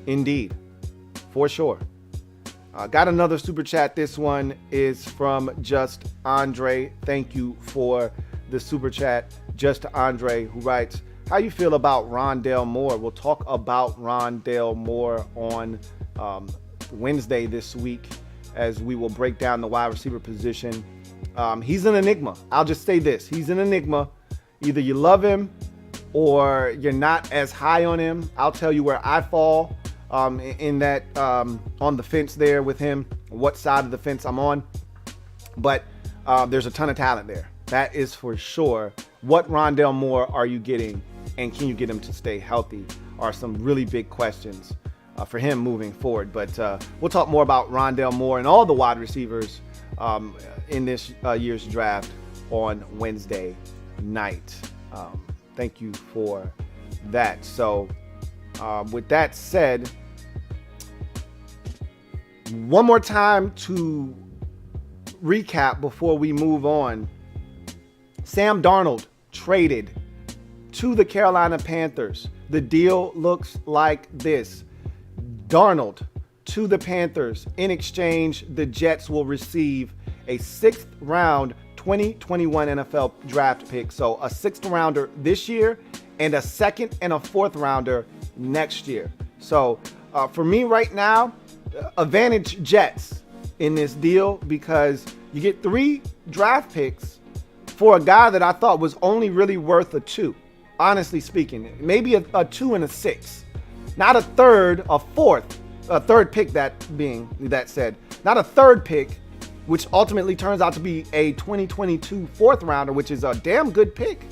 Indeed. For sure. Got another super chat. This one is from Just Andre. Thank you for the super chat, Just Andre, who writes, how you feel about Rondale Moore? We'll talk about Rondale Moore on Wednesday this week, as we will break down the wide receiver position. He's an enigma. I'll just say this. He's an enigma. Either you love him or you're not as high on him. I'll tell you where I fall. in that on the fence there with him, what side of the fence I'm on. But there's a ton of talent there. That is for sure. What Rondale Moore are you getting, and can you get him to stay healthy, are some really big questions for him moving forward. But we'll talk more about Rondale Moore and all the wide receivers in this year's draft on Wednesday night. Thank you for that. So with that said, one more time to recap before we move on. Sam Darnold traded to the Carolina Panthers. The deal looks like this. Darnold to the Panthers. In exchange, the Jets will receive a 6th round 2021 NFL draft pick. So a 6th rounder this year and a 2nd and a 4th rounder next year. So for me right now, advantage Jets in this deal, because you get 3 draft picks for a guy that I thought was only really worth a 2. Honestly speaking, maybe a 2 and a 6, not a 3rd, a 4th, a 3rd pick. That said, not a 3rd pick, which ultimately turns out to be a 2022 4th rounder, which is a damn good pick.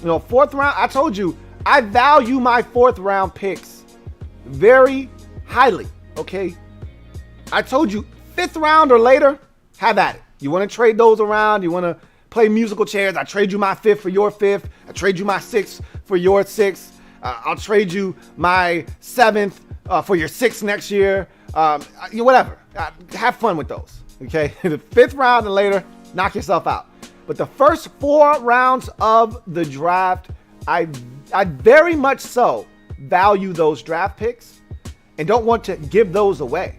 4th round. I told you I value my 4th round picks very highly. Okay, I told you 5th round or later, have at it. You want to trade those around? You want to play musical chairs? I trade you my 5th for your 5th. I trade you my 6th for your 6th. I'll trade you my 7th for your 6th next year. Whatever. Have fun with those. Okay, the 5th round and later, knock yourself out. But the first 4 rounds of the draft, I very much so value those draft picks and don't want to give those away.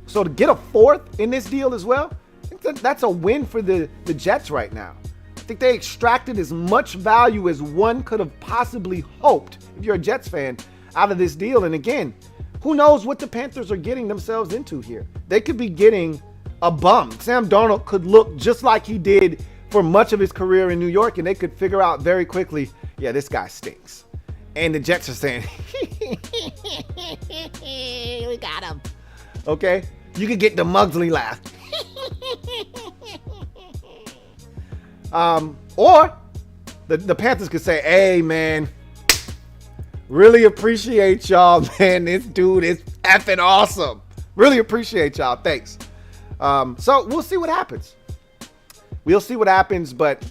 So to get a 4th in this deal as well, I think that's a win for the Jets right now. I think they extracted as much value as one could have possibly hoped, if you're a Jets fan, out of this deal. And again, who knows what the Panthers are getting themselves into here. They could be getting a bum. Sam Darnold could look just like he did for much of his career in New York, and they could figure out very quickly, yeah, this guy stinks. And the Jets are saying, we got him. Okay? You could get the Mugsley laugh. Or the Panthers could say, hey, man, really appreciate y'all, man. This dude is effing awesome. Really appreciate y'all. Thanks. So we'll see what happens. We'll see what happens, but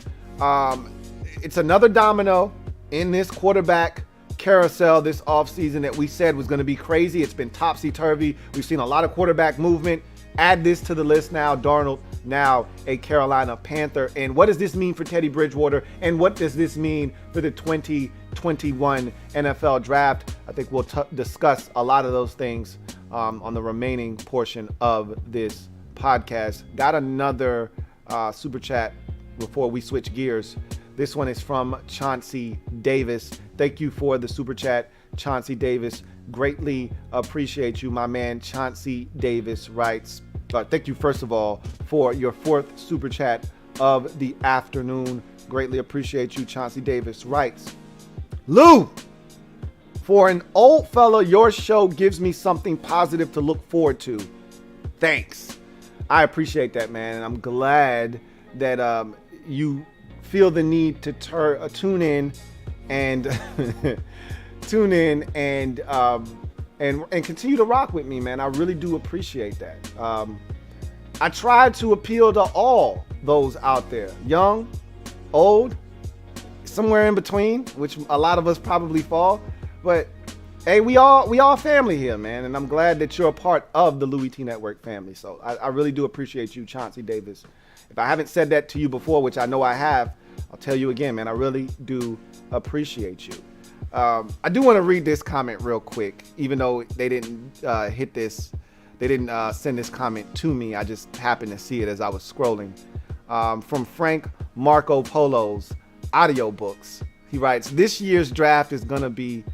it's another domino in this quarterback carousel this offseason that we said was going to be crazy. It's been topsy-turvy. We've seen a lot of quarterback movement. Add this to the list now. Darnold, now a Carolina Panther. And what does this mean for Teddy Bridgewater? And what does this mean for the 2021 NFL Draft? I think we'll discuss a lot of those things on the remaining portion of this podcast. Got another super chat before we switch gears. This one is from Chauncey Davis. Thank you for the super chat, Chauncey Davis. Greatly appreciate you, my man. Chauncey Davis writes, thank you, first of all, for your 4th super chat of the afternoon. Greatly appreciate you. Chauncey Davis writes, Lou, for an old fella, your show gives me something positive to look forward to. Thanks. I appreciate that, man. And I'm glad that you feel the need to tune in and and continue to rock with me, man. I really do appreciate that. I try to appeal to all those out there, young, old, somewhere in between, which a lot of us probably fall. But hey, we all family here, man, and I'm glad that you're a part of the Louie T Network family. So I really do appreciate you, Chauncey Davis. If I haven't said that to you before, which I know I have, I'll tell you again, man. I really do appreciate you. I do want to read this comment real quick, even though they didn't hit this. They didn't send this comment to me. I just happened to see it as I was scrolling. From Frank Marco Polo's audiobooks. He writes, this year's draft is going to be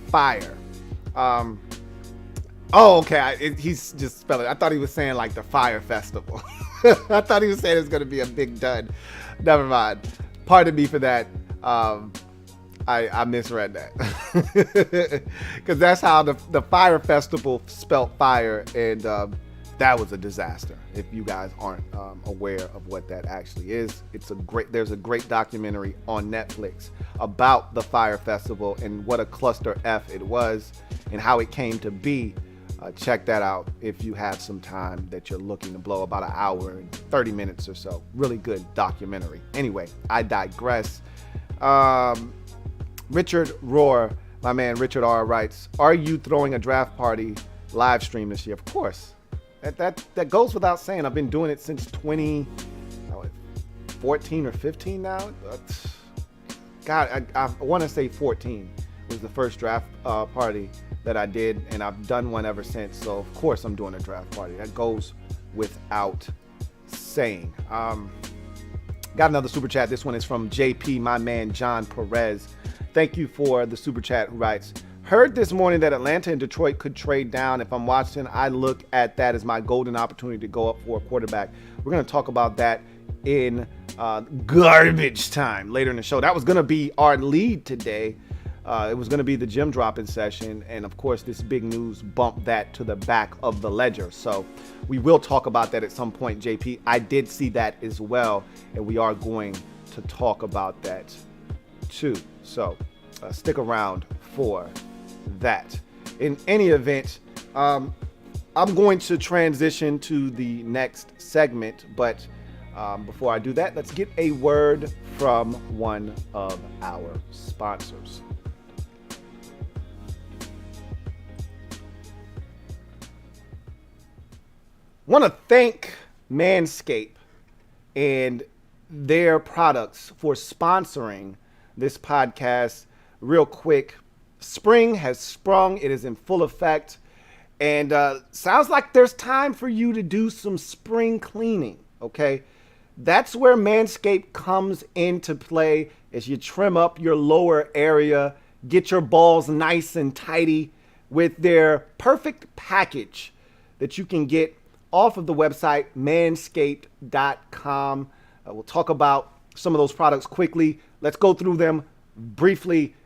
fire. Okay. He's just spelling. I thought he was saying like the Fire Festival. I thought he was saying it's going to be a big dud. Never mind. Pardon me for that. I misread that because that's how the Fire Festival spelt fire, and that was a disaster. If you guys aren't aware of what that actually is, there's a great documentary on Netflix about the Fire Festival and what a cluster F it was and how it came to be. Check that out if you have some time that you're looking to blow, about an hour and 30 minutes or so. Really good documentary. Anyway, I digress. Richard Rohr, my man Richard R. writes, are you throwing a draft party live stream this year? Of course. That goes without saying. I've been doing it since 2014 or 15 now. God, I want to say 14 was the first draft party that I did, and I've done one ever since. So of course I'm doing a draft party. That goes without saying. Got another super chat. This one is from JP, my man John Perez. Thank you for the super chat. Who writes, heard this morning that Atlanta and Detroit could trade down. If I'm watching, I look at that as my golden opportunity to go up for a quarterback. We're going to talk about that in garbage time later in the show. That was going to be our lead today. It was going to be the Gem Droppin Session, and of course this big news bumped that to the back of the ledger. So we will talk about that at some point, JP. I did see that as well, and we are going to talk about that too. So stick around for that. In any event, I'm going to transition to the next segment, but before I do that, let's get a word from one of our sponsors. Want to thank Manscaped and their products for sponsoring this podcast. Real quick, spring has sprung. It is in full effect, and sounds like there's time for you to do some spring cleaning. Okay, that's where Manscaped comes into play as you trim up your lower area, get your balls nice and tidy with their perfect package that you can get off of the website manscaped.com. We'll talk about some of those products quickly. Let's go through them briefly.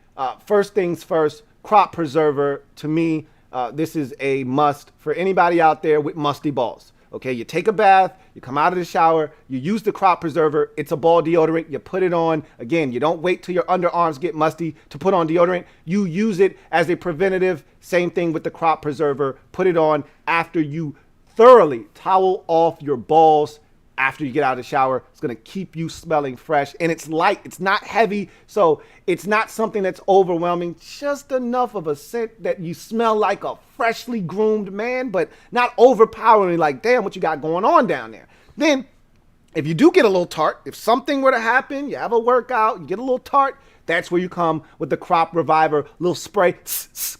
First things first, crop preserver. To me, this is a must for anybody out there with musty balls. Okay, you take a bath, you come out of the shower, you use the crop preserver. It's a ball deodorant. You put it on. Again, you don't wait till your underarms get musty to put on deodorant. You use it as a preventative. Same thing with the crop preserver. Put it on after you thoroughly towel off your balls after you get out of the shower. It's going to keep you smelling fresh, and it's light. It's not heavy, so it's not something that's overwhelming. Just enough of a scent that you smell like a freshly groomed man, but not overpowering like, damn, what you got going on down there. Then, if you do get a little tart, if something were to happen, you have a workout, you get a little tart, that's where you come with the Crop Reviver, little spray,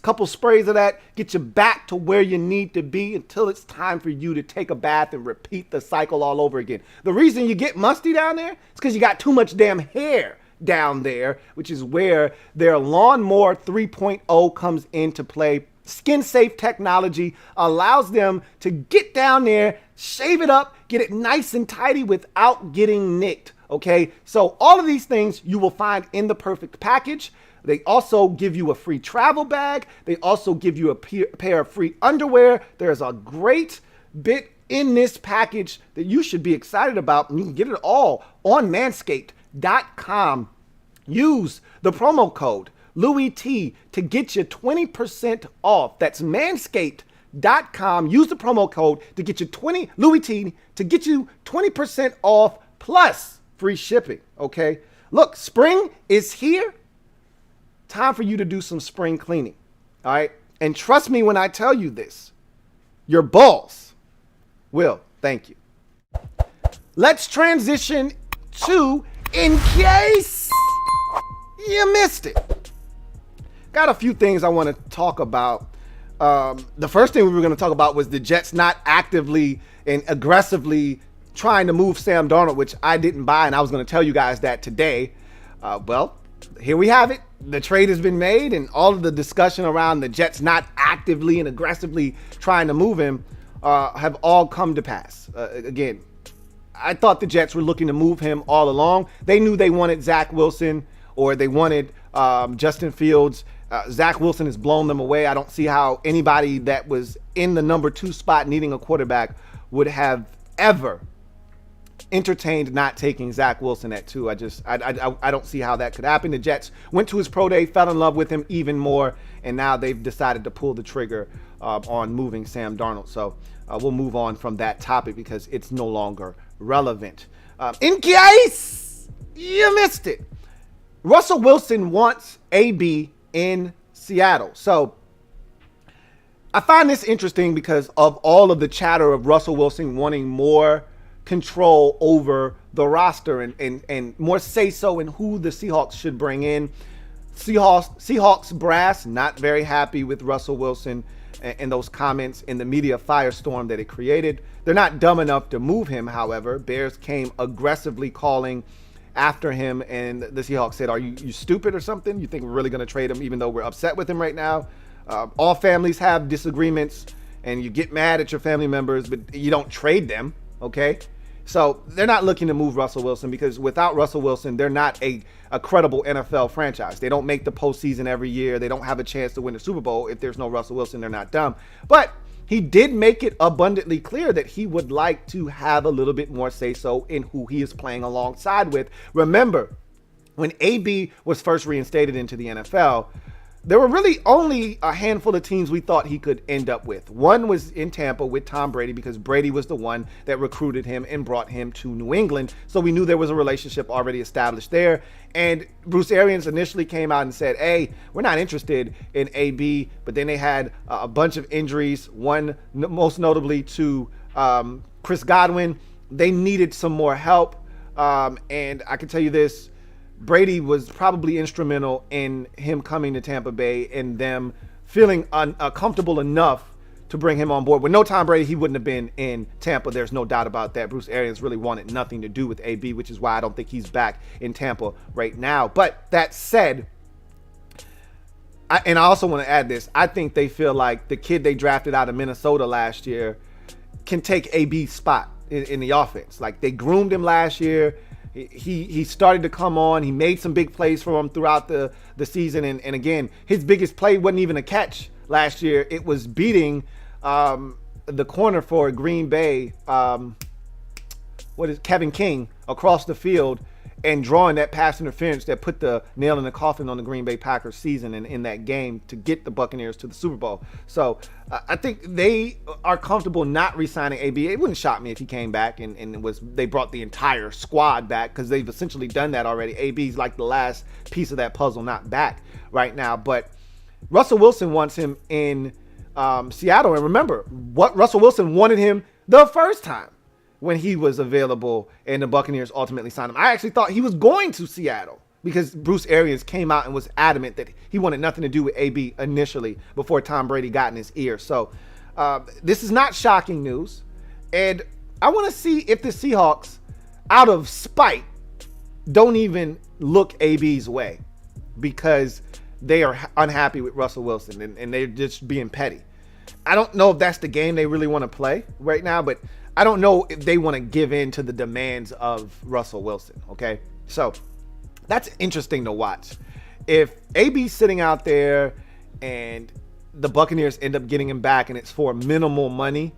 couple sprays of that, get you back to where you need to be until it's time for you to take a bath and repeat the cycle all over again. The reason you get musty down there is because you got too much damn hair down there, which is where their Lawnmower 3.0 comes into play. Skin safe technology allows them to get down there, shave it up, get it nice and tidy without getting nicked. Okay, so all of these things you will find in the perfect package. They also give you a free travel bag. They also give you a pair of free underwear. There's a great bit in this package that you should be excited about, and you can get it all on manscaped.com. Use the promo code LouieT to get you 20% off. That's manscaped.com. Use the promo code to get you LouieT to get you 20% off plus free shipping. Okay, look, spring is here. Time for you to do some spring cleaning. All right, and trust me when I tell you this, your balls will thank you. Let's transition to in case you missed it. Got a few things I want to talk about. The first thing we were going to talk about was the Jets not actively and aggressively trying to move Sam Darnold, which I didn't buy, and I was going to tell you guys that today. Well, here we have it. The trade has been made, and all of the discussion around the Jets not actively and aggressively trying to move him have all come to pass. Again, I thought the Jets were looking to move him all along. They knew they wanted Zach Wilson, or they wanted Justin Fields. Zach Wilson has blown them away. I don't see how anybody that was in the number 2 spot needing a quarterback would have ever entertained not taking Zach Wilson at 2. I don't see how that could happen. The Jets went to his pro day, fell in love with him even more, and now they've decided to pull the trigger on moving Sam Darnold. So we'll move on from that topic because it's no longer relevant. In case you missed it, Russell Wilson wants AB in Seattle. So I find this interesting because of all of the chatter of Russell Wilson wanting more control over the roster and more say-so in who the Seahawks should bring in. Seahawks brass not very happy with Russell Wilson and those comments in the media firestorm that it created. They're not dumb enough to move him, however. Bears came aggressively calling after him, and the Seahawks said, are you stupid or something? You think we're really going to trade him even though we're upset with him right now? All families have disagreements, and you get mad at your family members, but you don't trade them, okay? So they're not looking to move Russell Wilson because without Russell Wilson, they're not a credible NFL franchise. They don't make the postseason every year. They don't have a chance to win the Super Bowl. If there's no Russell Wilson, they're not dumb. But he did make it abundantly clear that he would like to have a little bit more say-so in who he is playing alongside with. Remember, when AB was first reinstated into the NFL, there were really only a handful of teams we thought he could end up with. One was in Tampa with Tom Brady because Brady was the one that recruited him and brought him to New England. So we knew there was a relationship already established there. And Bruce Arians initially came out and said, hey, we're not interested in AB. But then they had a bunch of injuries, one most notably to Chris Godwin. They needed some more help. And I can tell you this, Brady was probably instrumental in him coming to Tampa Bay and them feeling comfortable enough to bring him on board. With no Tom Brady, he wouldn't have been in Tampa. There's no doubt about that. Bruce Arians really wanted nothing to do with AB, which is why I don't think he's back in Tampa right now. But that said, I also want to add this. I think they feel like the kid they drafted out of Minnesota last year can take AB's spot in the offense. Like, they groomed him last year. He started to come on. He made some big plays for him throughout the season. And again, his biggest play wasn't even a catch last year. It was beating the corner for Green Bay, Kevin King, across the field and drawing that pass interference that put the nail in the coffin on the Green Bay Packers season and in that game to get the Buccaneers to the Super Bowl. So I think they are comfortable not re-signing AB. It wouldn't shock me if he came back and they brought the entire squad back because they've essentially done that already. AB's like the last piece of that puzzle not back right now. But Russell Wilson wants him in Seattle. And remember, what Russell Wilson wanted him the first time when he was available and the Buccaneers ultimately signed him. I actually thought he was going to Seattle because Bruce Arians came out and was adamant that he wanted nothing to do with AB initially before Tom Brady got in his ear. So this is not shocking news. And I want to see if the Seahawks, out of spite, don't even look AB's way because they are unhappy with Russell Wilson and they're just being petty. I don't know if that's the game they really want to play right now, but I don't know if they want to give in to the demands of Russell Wilson, okay? So that's interesting to watch. If AB's sitting out there and the Buccaneers end up getting him back and it's for minimal money,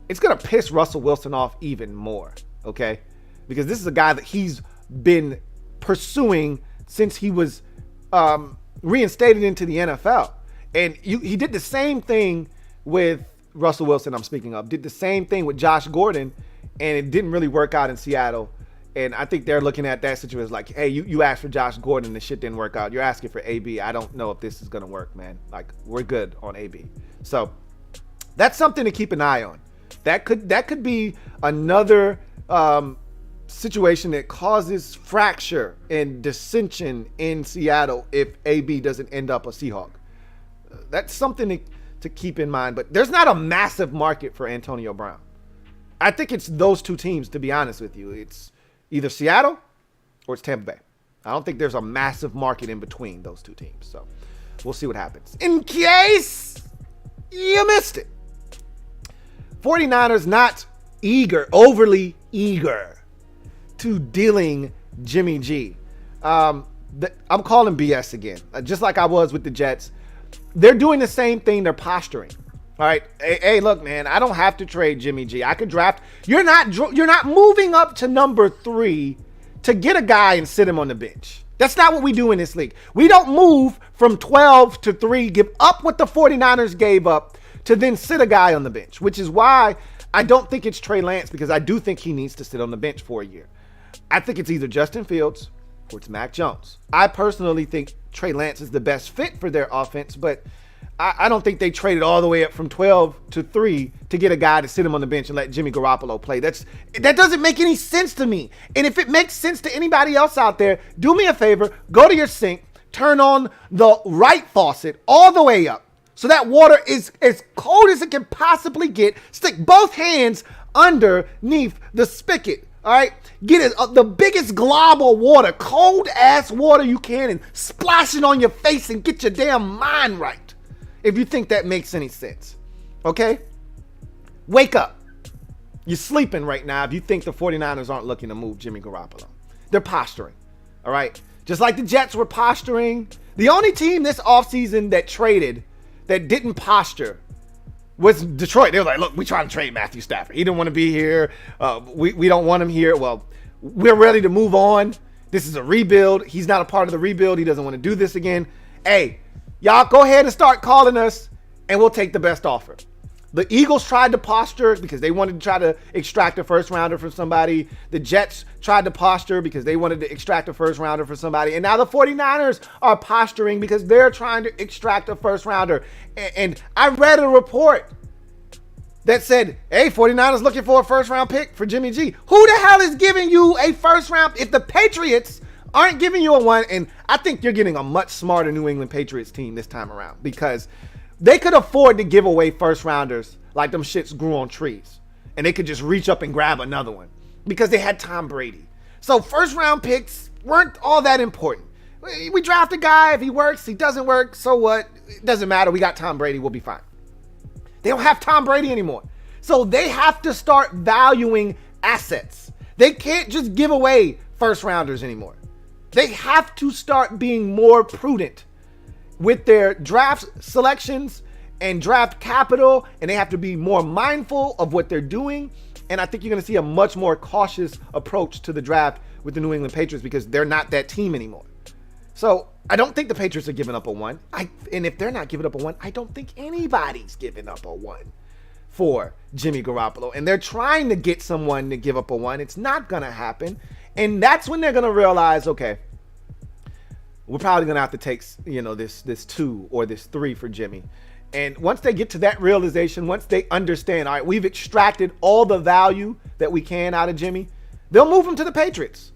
it's going to piss Russell Wilson off even more, okay? Because this is a guy that he's been pursuing since he was reinstated into the NFL. And he did the same thing with Russell Wilson, I'm speaking of, did the same thing with Josh Gordon, and it didn't really work out in Seattle. And I think they're looking at that situation as like, hey, you asked for Josh Gordon and the shit didn't work out. You're asking for AB. I don't know if this is going to work, man. Like, we're good on AB. So that's something to keep an eye on. That could be another situation that causes fracture and dissension in Seattle if AB doesn't end up a Seahawk. That's something to keep in mind. But there's not a massive market for Antonio Brown. I think it's those two teams, to be honest with you. It's either Seattle or it's Tampa Bay. I don't think there's a massive market in between those two teams. So we'll see what happens. In case you missed it, 49ers not overly eager to dealing Jimmy G. I'm calling BS again, just like I was with the Jets. They're doing the same thing. They're posturing. All right. Hey, look, man, I don't have to trade Jimmy G. I could draft. You're not moving up to number 3 to get a guy and sit him on the bench. That's not what we do in this league. We don't move from 12 to 3, give up what the 49ers gave up to then sit a guy on the bench, which is why I don't think it's Trey Lance, because I do think he needs to sit on the bench for a year. I think it's either Justin Fields or it's Mac Jones. I personally think Trey Lance is the best fit for their offense, but I don't think they traded all the way up from 12 to 3 to get a guy to sit him on the bench and let Jimmy Garoppolo play. That doesn't make any sense to me. And if it makes sense to anybody else out there, do me a favor, go to your sink, turn on the right faucet all the way up so that water is as cold as it can possibly get. Stick both hands underneath the spigot. All right, get the biggest glob of water, cold ass water you can, and splash it on your face and get your damn mind right. If you think that makes any sense, okay? Wake up. You're sleeping right now if you think the 49ers aren't looking to move Jimmy Garoppolo. They're posturing, all right? Just like the Jets were posturing. The only team this offseason that traded that didn't posture was Detroit. They were like, look, we're trying to trade Matthew Stafford. He didn't want to be here. We don't want him here. Well, we're ready to move on. This is a rebuild. He's not a part of the rebuild. He doesn't want to do this again. Hey, y'all go ahead and start calling us, and we'll take the best offer. The Eagles tried to posture because they wanted to try to extract a first rounder from somebody. The Jets tried to posture because they wanted to extract a first rounder from somebody. And now the 49ers are posturing because they're trying to extract a first rounder. And I read a report that said, hey, 49ers looking for a first round pick for Jimmy G. Who the hell is giving you a first round? If the Patriots aren't giving you a one, and I think you're getting a much smarter New England Patriots team this time around, because they could afford to give away first rounders like them shits grew on trees, and they could just reach up and grab another one because they had Tom Brady. So first round picks weren't all that important. We draft a guy. If he works, he doesn't work, so what? It doesn't matter. We got Tom Brady. We'll be fine. They don't have Tom Brady anymore. So they have to start valuing assets. They can't just give away first rounders anymore. They have to start being more prudent with their draft selections and draft capital, and they have to be more mindful of what they're doing. And I think you're going to see a much more cautious approach to the draft with the New England Patriots because they're not that team anymore. So I don't think the Patriots are giving up a one. And if they're not giving up a one, I don't think anybody's giving up a one for Jimmy Garoppolo. And they're trying to get someone to give up a one. It's not going to happen. And that's when they're going to realize, okay, we're probably going to have to take, this 2 or this 3 for Jimmy. And once they get to that realization, once they understand, all right, we've extracted all the value that we can out of Jimmy, they'll move him to the Patriots.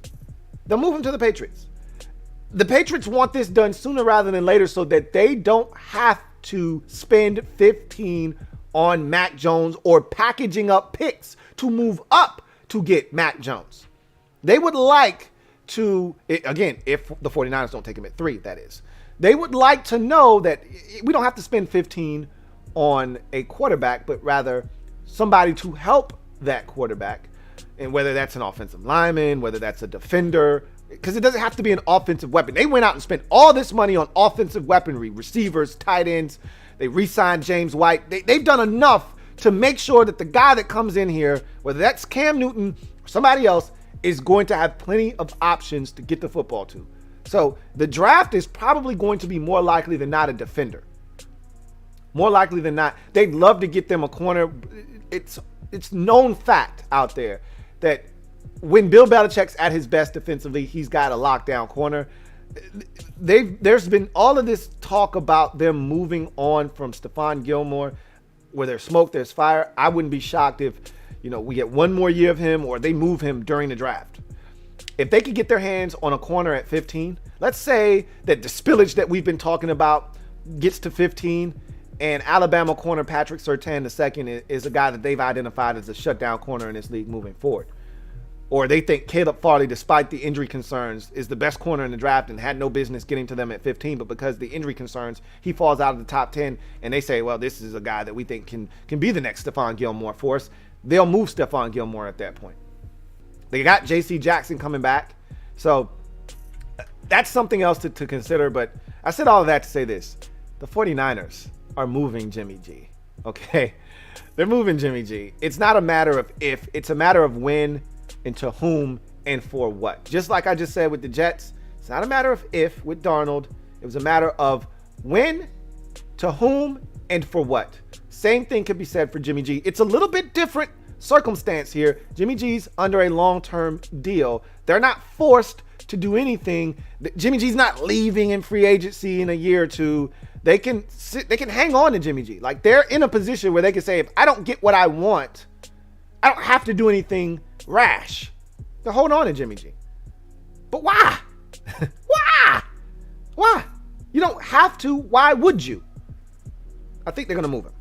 The Patriots want this done sooner rather than later so that they don't have to spend 15 on Mac Jones or packaging up picks to move up to get Mac Jones. They would like to, again, if the 49ers don't take him at 3, that is. They would like to know that we don't have to spend 15 on a quarterback, but rather somebody to help that quarterback. And whether that's an offensive lineman, whether that's a defender, because it doesn't have to be an offensive weapon. They went out and spent all this money on offensive weaponry, receivers, tight ends. They re-signed James White. They've done enough to make sure that the guy that comes in here, whether that's Cam Newton or somebody else, is going to have plenty of options to get the football to. So the draft is probably going to be more likely than not a defender. More likely than not, they'd love to get them a corner. It's known fact out there that when Bill Belichick's at his best defensively, he's got a lockdown corner. There's been all of this talk about them moving on from Stephon Gilmore. Where there's smoke, there's fire. I wouldn't be shocked if, we get one more year of him or they move him during the draft. If they could get their hands on a corner at 15, let's say that the spillage that we've been talking about gets to 15 and Alabama corner Patrick Surtain II is a guy that they've identified as a shutdown corner in this league moving forward. Or they think Caleb Farley, despite the injury concerns, is the best corner in the draft and had no business getting to them at 15, but because of the injury concerns, he falls out of the top 10, and they say, well, this is a guy that we think can be the next Stephon Gilmore for us. They'll move Stephon Gilmore at that point. They got J.C. Jackson coming back. So that's something else to consider. But I said all of that to say this. The 49ers are moving Jimmy G. Okay? They're moving Jimmy G. It's not a matter of if. It's a matter of when and to whom and for what. Just like I just said with the Jets, it's not a matter of if with Darnold. It was a matter of when, to whom, and for what. Same thing could be said for Jimmy G. It's a little bit different circumstance here. Jimmy G's under a long-term deal. They're not forced to do anything. Jimmy G's not leaving in free agency in a year or two. They can hang on to Jimmy G. Like, they're in a position where they can say, if I don't get what I want, I don't have to do anything rash. They're holding on to Jimmy G. But why? Why? You don't have to. Why would you? I think they're going to move him.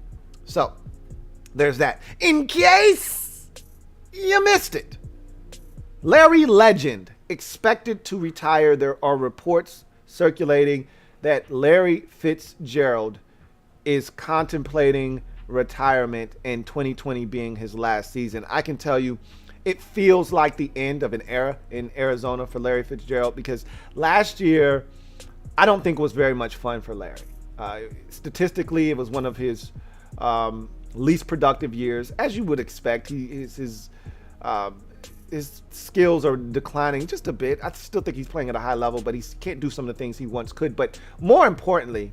So, there's that. In case you missed it, Larry Legend expected to retire. There are reports circulating that Larry Fitzgerald is contemplating retirement and 2020 being his last season. I can tell you, it feels like the end of an era in Arizona for Larry Fitzgerald, because last year, I don't think it was very much fun for Larry. Statistically, it was one of his least productive years, as you would expect. His skills are declining just a bit. I still think he's playing at a high level, but he can't do some of the things he once could. But more importantly,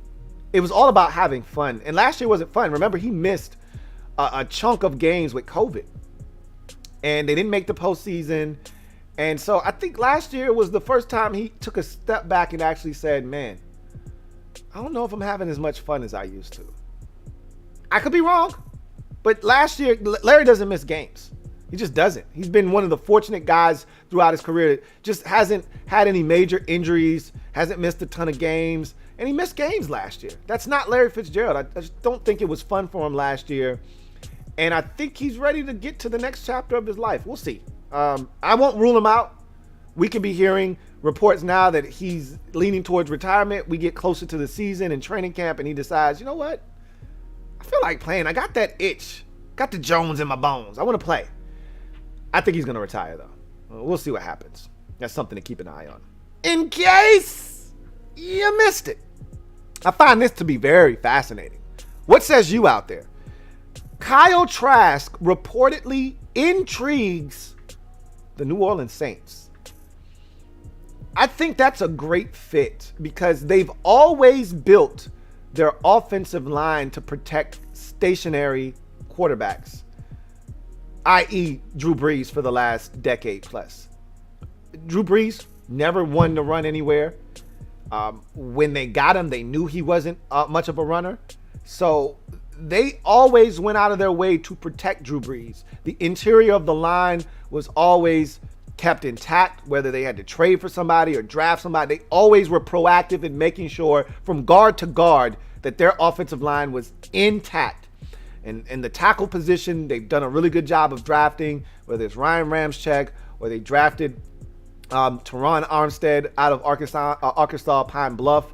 it was all about having fun. And last year wasn't fun. Remember, he missed a chunk of games with COVID, and they didn't make the postseason. And so I think last year was the first time he took a step back and actually said, man, I don't know if I'm having as much fun as I used to. I could be wrong, but last year, Larry doesn't miss games. He just doesn't. He's been one of the fortunate guys throughout his career that just hasn't had any major injuries, hasn't missed a ton of games, and he missed games last year. That's not Larry Fitzgerald. I just don't think it was fun for him last year, and I think he's ready to get to the next chapter of his life. We'll see. I won't rule him out. We could be hearing reports now that he's leaning towards retirement. We get closer to the season and training camp, and he decides, you know what? I feel like playing. I got that itch. Got the Jones in my bones. I want to play. I think he's going to retire, though. We'll see what happens. That's something to keep an eye on. In case you missed it, I find this to be very fascinating. What says you out there? Kyle Trask reportedly intrigues the New Orleans Saints. I think that's a great fit because they've always built their offensive line to protect stationary quarterbacks, i.e. Drew Brees for the last decade plus. Drew Brees never wanted to run anywhere. When they got him, they knew he wasn't much of a runner. So they always went out of their way to protect Drew Brees. The interior of the line was always kept intact, whether they had to trade for somebody or draft somebody. They always were proactive in making sure from guard to guard that their offensive line was intact. And in the tackle position, they've done a really good job of drafting, whether it's Ryan Ramczyk or they drafted Teron Armstead out of Arkansas Pine Bluff.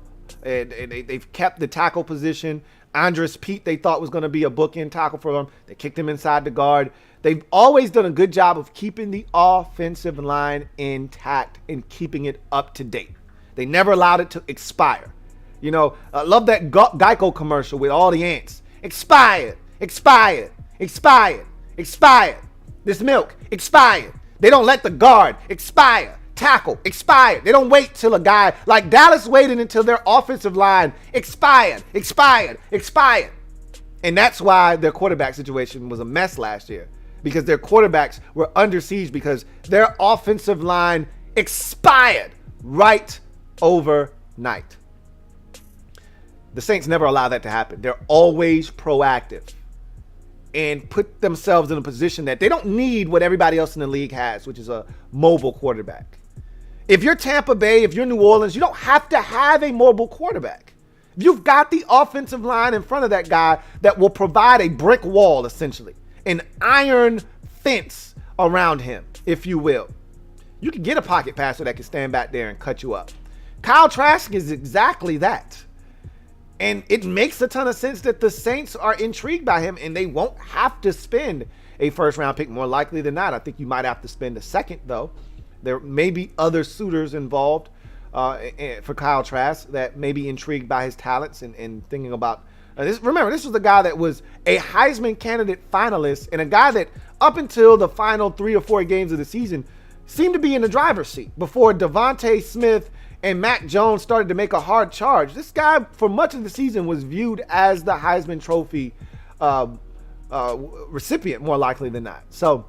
And they've kept the tackle position. Andres Pete, they thought was going to be a bookend tackle for them. They kicked him inside the guard. They've always done a good job of keeping the offensive line intact and keeping it up to date. They never allowed it to expire. You know, I love that Geico commercial with all the ants. Expired, expired, expired, expired. This milk, expired. They don't let the guard expire. Tackle, expired. They don't wait till a guy like Dallas waited until their offensive line expired. And that's why their quarterback situation was a mess last year, because their quarterbacks were under siege because their offensive line expired right overnight. The Saints never allow that to happen. They're always proactive and put themselves in a position that they don't need what everybody else in the league has, which is a mobile quarterback. If you're Tampa Bay, if you're New Orleans, you don't have to have a mobile quarterback. You've got the offensive line in front of that guy that will provide a brick wall, essentially, an iron fence around him, if you will. You can get a pocket passer that can stand back there and cut you up. Kyle Trask is exactly that. And it makes a ton of sense that the Saints are intrigued by him, and they won't have to spend a first-round pick more likely than not. I think you might have to spend a second, though. There may be other suitors involved for Kyle Trask that may be intrigued by his talents and thinking about this. Remember, this was the guy that was a Heisman candidate finalist and a guy that up until the final 3 or 4 games of the season seemed to be in the driver's seat before Devontae Smith and Mac Jones started to make a hard charge. This guy, for much of the season, was viewed as the Heisman Trophy recipient, more likely than not. So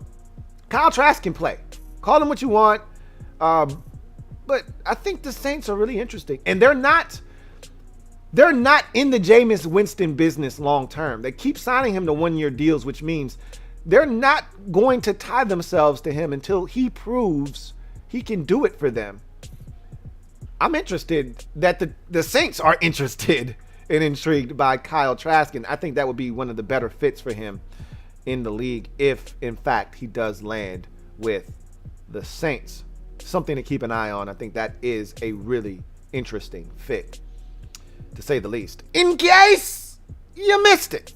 Kyle Trask can play. Call him what you want. But I think the Saints are really interesting. And they're not in the Jameis Winston business long term. They keep signing him to 1-year deals, which means they're not going to tie themselves to him until he proves he can do it for them. I'm interested that the Saints are interested and intrigued by Kyle Trask, and I think that would be one of the better fits for him in the league if, in fact, he does land with the Saints. Something to keep an eye on. I think that is a really interesting fit, to say the least. In case you missed it,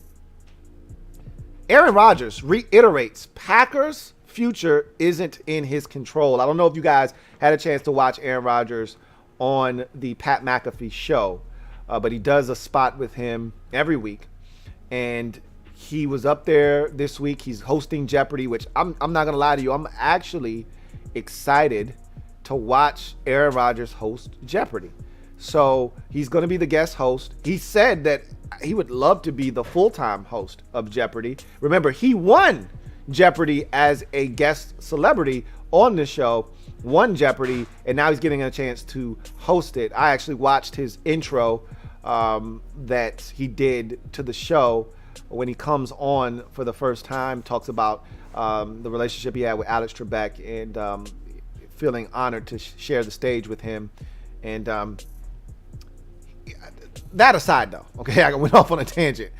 Aaron Rodgers reiterates Packers' future isn't in his control. I don't know if you guys had a chance to watch Aaron Rodgers on the Pat McAfee show, but he does a spot with him every week. And he was up there this week. He's hosting Jeopardy, which I'm not going to lie to you. I'm actually excited to watch Aaron Rodgers host Jeopardy. So he's going to be the guest host. He said that he would love to be the full-time host of Jeopardy. Remember, he won Jeopardy as a guest celebrity on the show, won Jeopardy, and now he's getting a chance to host it. I actually watched his intro that he did to the show when he comes on for the first time, talks about the relationship he had with Alex Trebek and feeling honored to share the stage with him. And that aside, though, okay, I went off on a tangent.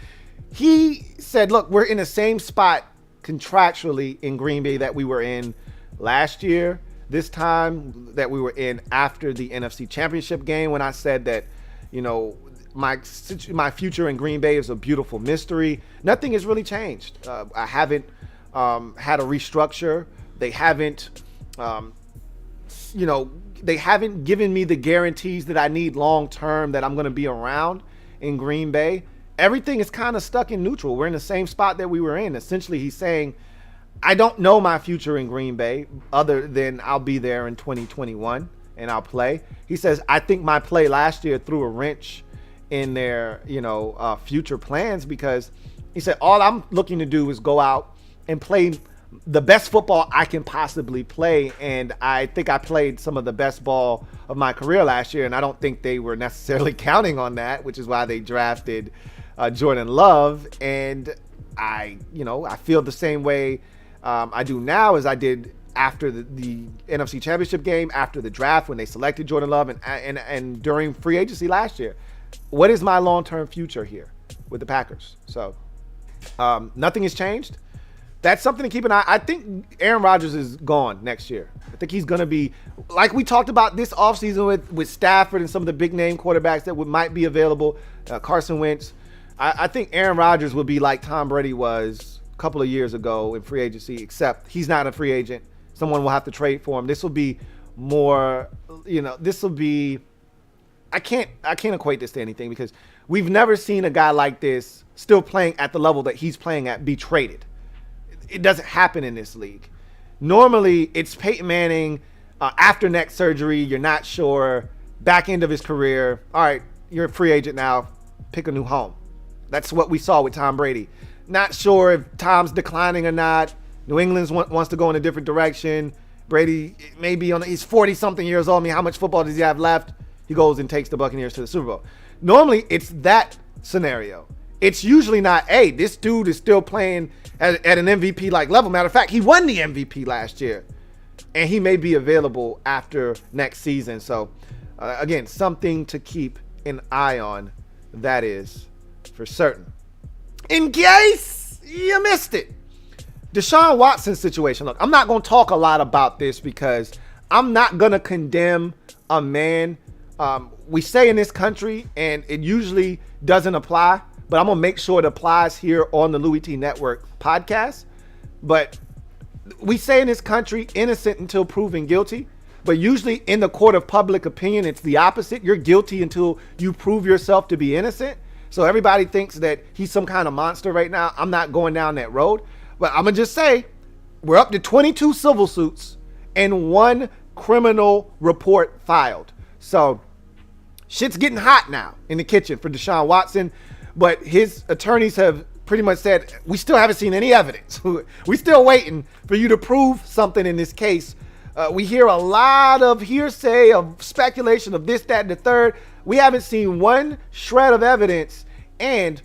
He said, look, we're in the same spot contractually in Green Bay that we were in last year, this time that we were in after the NFC Championship game, when I said that, you know, my future in Green Bay is a beautiful mystery. Nothing has really changed. I haven't had a restructure. They haven't, they haven't given me the guarantees that I need long term that I'm going to be around in Green Bay. Everything is kind of stuck in neutral. We're in the same spot that we were in. Essentially, he's saying, I don't know my future in Green Bay other than I'll be there in 2021 and I'll play. He says, I think my play last year threw a wrench in their, future plans, because he said, all I'm looking to do is go out and play the best football I can possibly play. And I think I played some of the best ball of my career last year. And I don't think they were necessarily counting on that, which is why they drafted Jordan Love. And I feel the same way I do now as I did after the NFC Championship game, after the draft, when they selected Jordan Love and during free agency last year. What is my long-term future here with the Packers? So nothing has changed. That's something to keep an eye. I think Aaron Rodgers is gone next year. I think he's going to be, like we talked about this offseason with Stafford and some of the big-name quarterbacks that might be available, Carson Wentz. I think Aaron Rodgers will be like Tom Brady was a couple of years ago in free agency, except he's not a free agent. Someone will have to trade for him. This will be more, I can't equate this to anything, because we've never seen a guy like this still playing at the level that he's playing at be traded. It doesn't happen in this league. Normally, it's Peyton Manning after neck surgery. You're not sure. Back end of his career. All right, you're a free agent now. Pick a new home. That's what we saw with Tom Brady. Not sure if Tom's declining or not. New England wants to go in a different direction. Brady may be he's 40-something years old. I mean, how much football does he have left? He goes and takes the Buccaneers to the Super Bowl. Normally, it's that scenario. It's usually not, hey, this dude is still playing at an MVP-like level. Matter of fact, he won the MVP last year, and he may be available after next season. So, again, something to keep an eye on, that is for certain. In case you missed it, Deshaun Watson's situation. Look, I'm not going to talk a lot about this because I'm not going to condemn a man. We say in this country, and it usually doesn't apply, but I'm going to make sure it applies here on the Louie T Network podcast. But we say in this country, innocent until proven guilty. But usually in the court of public opinion, it's the opposite. You're guilty until you prove yourself to be innocent. So everybody thinks that he's some kind of monster right now. I'm not going down that road. But I'm going to just say we're up to 22 civil suits and 1 criminal report filed. So shit's getting hot now in the kitchen for Deshaun Watson. But his attorneys have pretty much said, we still haven't seen any evidence. We're still waiting for you to prove something in this case. We hear a lot of hearsay, of speculation of this, that, and the third. We haven't seen one shred of evidence. And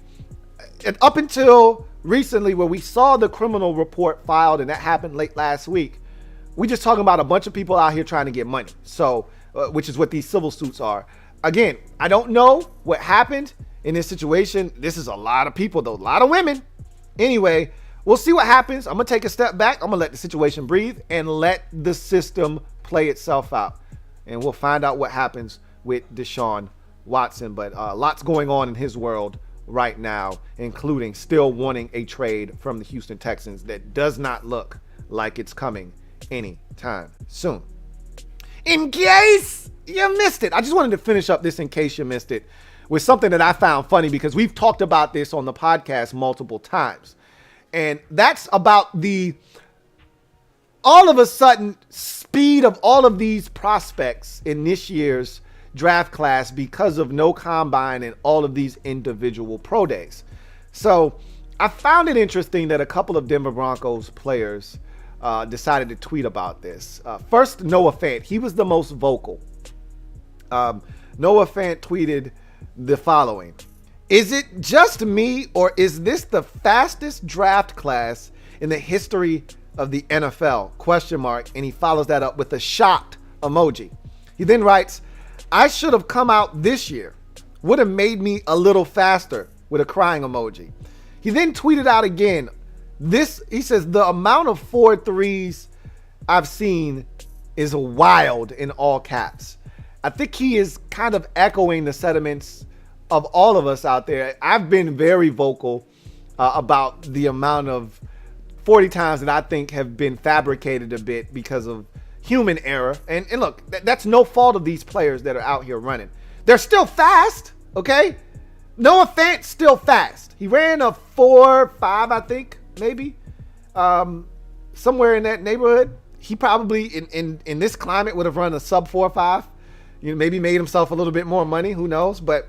up until recently, where we saw the criminal report filed, and that happened late last week, we just talking about a bunch of people out here trying to get money. So, which is what these civil suits are. Again, I don't know what happened in this situation. This is a lot of people, though, a lot of women. Anyway, we'll see what happens. I'm going to take a step back. I'm going to let the situation breathe and let the system play itself out. And we'll find out what happens with Deshaun Watson. But lots going on in his world right now, including still wanting a trade from the Houston Texans that does not look like it's coming anytime soon. In case you missed it, I just wanted to finish up this in case you missed it with something that I found funny, because we've talked about this on the podcast multiple times. And that's about the all of a sudden speed of all of these prospects in this year's draft class because of no combine and all of these individual pro days. So I found it interesting that a couple of Denver Broncos players decided to tweet about this. First, Noah Fant. He was the most vocal. Noah Fant tweeted the following: "Is it just me, or is this the fastest draft class in the history of the NFL? Question mark. And he follows that up with a shocked emoji. He then writes, "I should have come out this year. Would have made me a little faster," with a crying emoji. He then tweeted out again. He says, "The amount of 4.3s I've seen is wild," in all caps. I think he is kind of echoing the sentiments of all of us out there. I've been very vocal about the amount of 40 times that I think have been fabricated a bit because of human error. And look, that's no fault of these players that are out here running. They're still fast, okay? Noah Fant's still fast. He ran a 4.5, I think, maybe, somewhere in that neighborhood. He probably in this climate would have run a sub 4.5. Maybe made himself a little bit more money. Who knows? But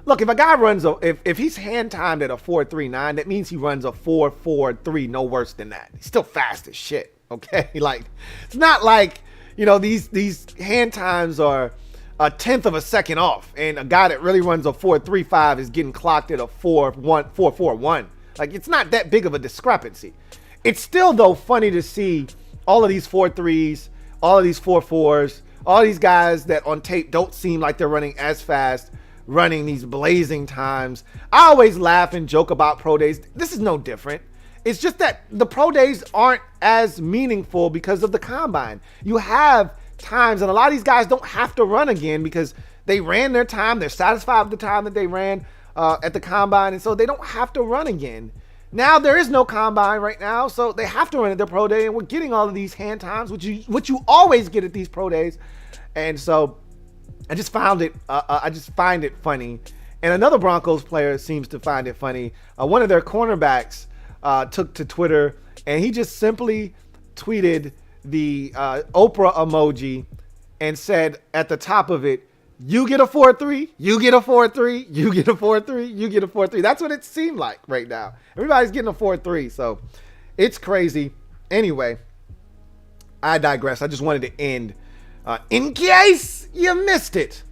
look, if a guy runs if he's hand timed at a 4.39, that means he runs a 4.43, no worse than that. He's still fast as shit. Okay, like it's not like these hand times are a tenth of a second off, and a guy that really runs a 4.35 is getting clocked at a 4.41. Like, it's not that big of a discrepancy. It's still, though, funny to see all of these 4.3s, all of these 4.4s, all these guys that on tape don't seem like they're running as fast, running these blazing times. I always laugh and joke about pro days. This is no different. It's just that the pro days aren't as meaningful because of the combine. You have times, and a lot of these guys don't have to run again because they ran their time. They're satisfied with the time that they ran at the combine, and so they don't have to run again. Now there is no combine right now, so they have to run at their pro day, and we're getting all of these hand times, which you always get at these pro days. And so I just find it funny. And another Broncos player seems to find it funny. One of their cornerbacks took to Twitter, and he just simply tweeted the Oprah emoji and said at the top of it, "You get a 4.3, you get a 4.3, you get a 4.3, you get a 4.3. That's what it seemed like right now. Everybody's getting a 4.3, so it's crazy. Anyway, I digress. I just wanted to end, in case you missed it,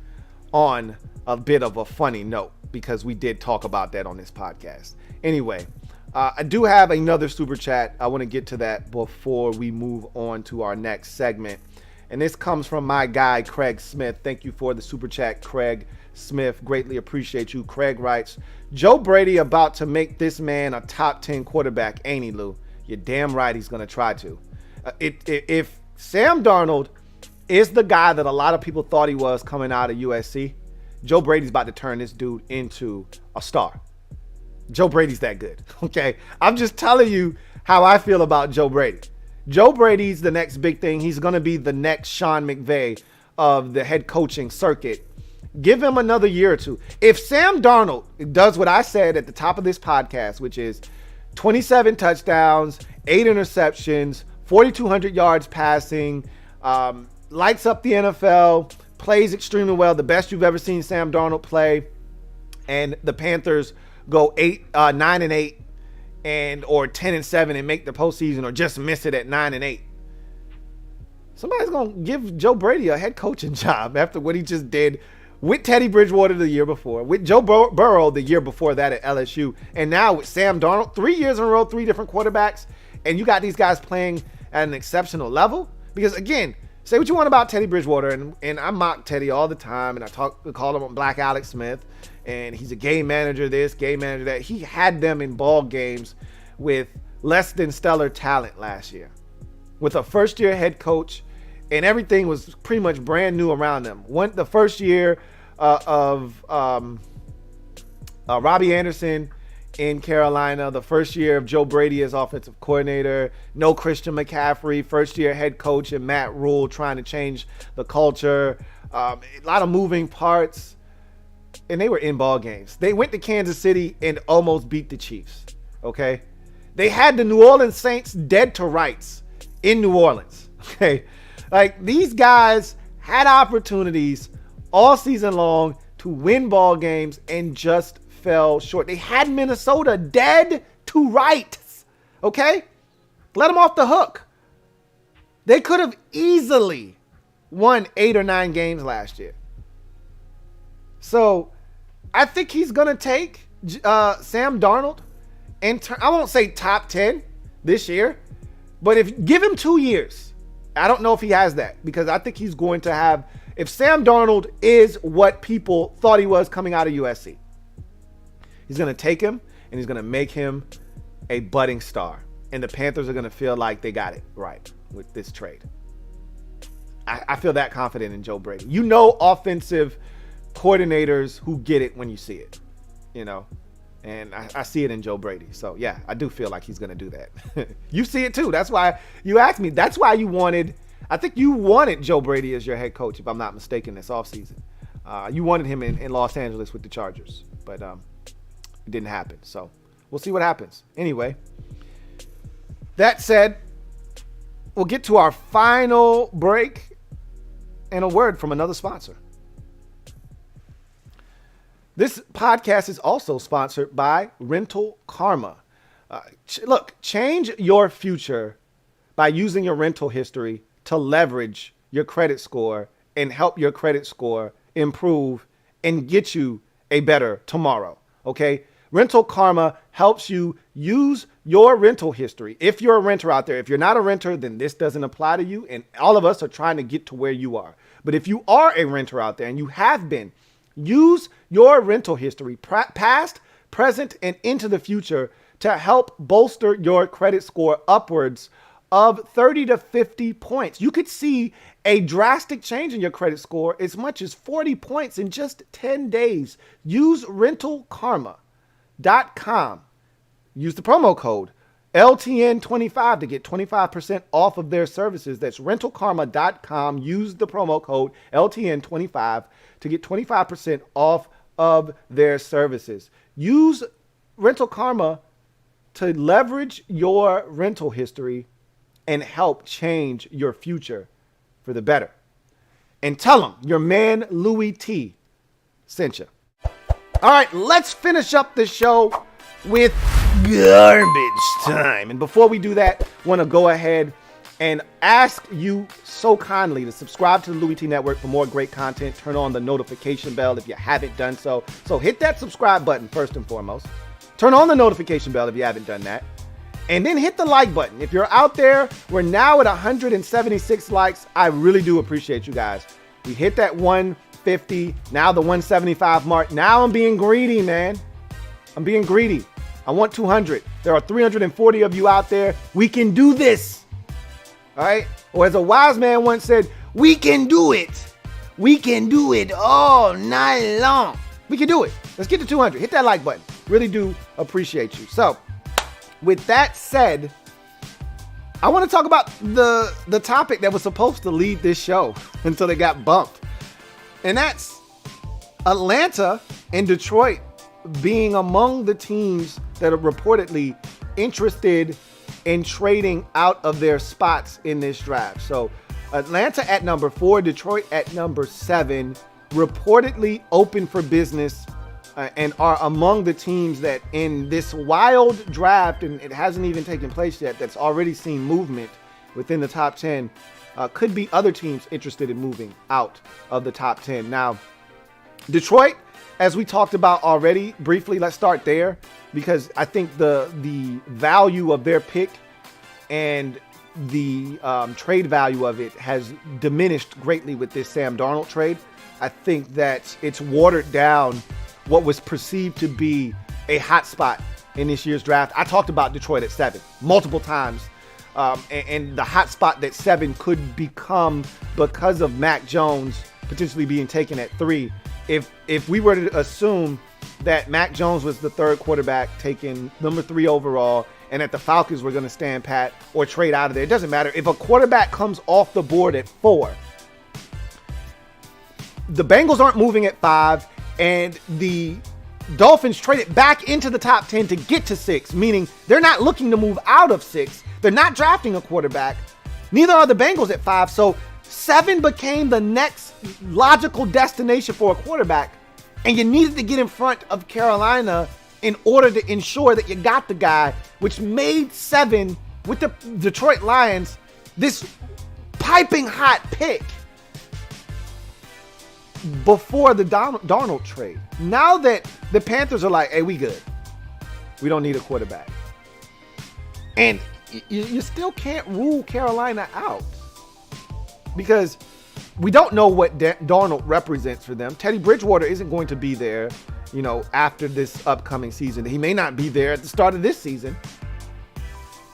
on a bit of a funny note, because we did talk about that on this podcast. Anyway, I do have another super chat. I want to get to that before we move on to our next segment. And this comes from my guy, Craig Smith. Thank you for the super chat, Craig Smith. Greatly appreciate you. Craig writes, "Joe Brady about to make this man a top 10 quarterback, ain't he, Lou? You're damn right he's going to try to." If Sam Darnold is the guy that a lot of people thought he was coming out of USC, Joe Brady's about to turn this dude into a star. Joe Brady's that good, okay? I'm just telling you how I feel about Joe Brady. Joe Brady's the next big thing. He's going to be the next Sean McVay of the head coaching circuit. Give him another year or two. If Sam Darnold does what I said at the top of this podcast, which is 27 touchdowns, 8 interceptions, 4,200 yards passing, lights up the NFL, plays extremely well, the best you've ever seen Sam Darnold play, and the Panthers go 9-8 or 10-7 and make the postseason, or just miss it at 9-8. Somebody's gonna give Joe Brady a head coaching job after what he just did with Teddy Bridgewater the year before, with Joe Burrow the year before that at LSU, and now with Sam Darnold, 3 years in a row, 3 different quarterbacks, and you got these guys playing at an exceptional level. Because again, say what you want about Teddy Bridgewater, and I mock Teddy all the time, and I call him Black Alex Smith, and he's a game manager this, game manager that. He had them in ball games with less than stellar talent last year, with a first-year head coach, and everything was pretty much brand new around them. The first year of Robbie Anderson in Carolina, the first year of Joe Brady as offensive coordinator, no Christian McCaffrey, first year head coach, and Matt Rule trying to change the culture, a lot of moving parts, and they were in ball games. They went to Kansas City and almost beat the Chiefs, okay? They had the New Orleans Saints dead to rights in New Orleans, okay? Like, these guys had opportunities all season long to win ball games and just fell short. They had Minnesota dead to rights, okay? Let them off the hook. They could have easily won 8 or 9 games last year. So I think he's going to take Sam Darnold and I won't say top 10 this year, but give him 2 years. I don't know if he has that, because I think he's going to have, if Sam Darnold is what people thought he was coming out of USC, he's going to take him and he's going to make him a budding star. And the Panthers are going to feel like they got it right with this trade. I feel that confident in Joe Brady. You know, offensive coordinators who get it when you see it, you know, and I see it in Joe Brady. So yeah, I do feel like he's going to do that. You see it too. That's why you asked me. That's why I think you wanted Joe Brady as your head coach, if I'm not mistaken, this offseason. You wanted him in Los Angeles with the Chargers, but it didn't happen. So we'll see what happens. Anyway, that said, we'll get to our final break and a word from another sponsor. This podcast is also sponsored by Rental Karma. Look, change your future by using your rental history to leverage your credit score and help your credit score improve and get you a better tomorrow, okay? Rental Karma helps you use your rental history. If you're a renter out there, if you're not a renter, then this doesn't apply to you, and all of us are trying to get to where you are. But if you are a renter out there and you have been, use your rental history, past, present, and into the future, to help bolster your credit score upwards of 30 to 50 points. You could see a drastic change in your credit score as much as 40 points in just 10 days. Use rentalkarma.com. Use the promo code LTN25 to get 25% off of their services. That's rentalkarma.com. Use the promo code LTN25 to get 25% off of their services. Use Rental Karma to leverage your rental history and help change your future for the better. And tell them your man Louie T sent you. All right, let's finish up the show with garbage time. And before we do that, I want to go ahead and ask you so kindly to subscribe to the Louie T Network for more great content. Turn on the notification bell if you haven't done so. So hit that subscribe button first and foremost. Turn on the notification bell if you haven't done that. And then hit the like button. If you're out there, we're now at 176 likes. I really do appreciate you guys. We hit that 150, now the 175 mark. Now I'm being greedy, man. I'm being greedy. I want 200. There are 340 of you out there. We can do this. All right? Or as a wise man once said, we can do it. We can do it all night long. We can do it. Let's get to 200. Hit that like button. Really do appreciate you. So, with that said, I want to talk about the topic that was supposed to lead this show until it got bumped. And that's Atlanta and Detroit being among the teams that are reportedly interested in trading out of their spots in this draft. So Atlanta at number 4, Detroit at number 7, reportedly open for business and are among the teams that in this wild draft, and it hasn't even taken place yet, that's already seen movement within the top 10, could be other teams interested in moving out of the top 10. Now, Detroit, as we talked about already briefly, let's start there because I think the value of their pick and the trade value of it has diminished greatly with this Sam Darnold trade. I think that it's watered down what was perceived to be a hot spot in this year's draft. I talked about Detroit at 7 multiple times, and the hot spot that 7 could become because of Mac Jones potentially being taken at 3. If we were to assume that Mac Jones was the 3rd quarterback taken number 3 overall, and that the Falcons were going to stand pat or trade out of there, it doesn't matter. If a quarterback comes off the board at 4, the Bengals aren't moving at 5, and the Dolphins traded back into the top 10 to get to 6, meaning they're not looking to move out of 6. They're not drafting a quarterback. Neither are the Bengals at 5. So 7 became the next logical destination for a quarterback, and you needed to get in front of Carolina in order to ensure that you got the guy, which made 7 with the Detroit Lions this piping hot pick before the Darnold trade. Now that the Panthers are like, hey, we good. We don't need a quarterback. And you still can't rule Carolina out because we don't know what Darnold represents for them. Teddy Bridgewater isn't going to be there, after this upcoming season. He may not be there at the start of this season.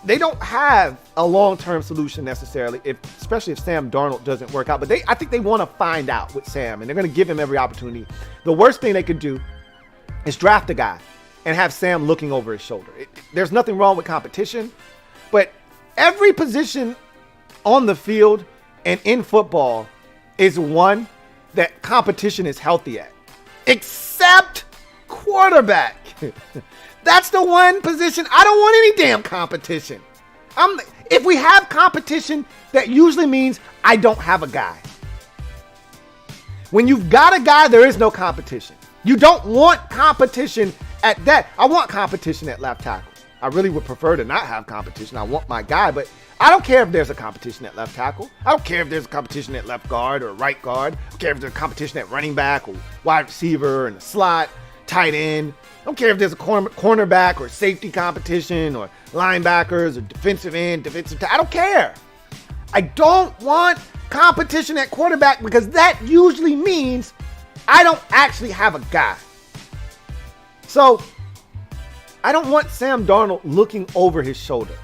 They don't have a long-term solution necessarily, especially if Sam Darnold doesn't work out. But I think they want to find out with Sam, and they're going to give him every opportunity. The worst thing they could do is draft a guy and have Sam looking over his shoulder. There's nothing wrong with competition, but every position on the field and in football is one that competition is healthy at, except quarterback. That's the one position I don't want any damn competition. If we have competition, that usually means I don't have a guy. When you've got a guy, there is no competition. You don't want competition at that. I want competition at left tackle. I really would prefer to not have competition. I want my guy, but I don't care if there's a competition at left tackle. I don't care if there's a competition at left guard or right guard. I don't care if there's a competition at running back or wide receiver and the slot, tight end. I don't care if there's a cornerback or safety competition or linebackers or defensive end, I don't care. I don't want competition at quarterback because that usually means I don't actually have a guy. So I don't want Sam Darnold looking over his shoulder.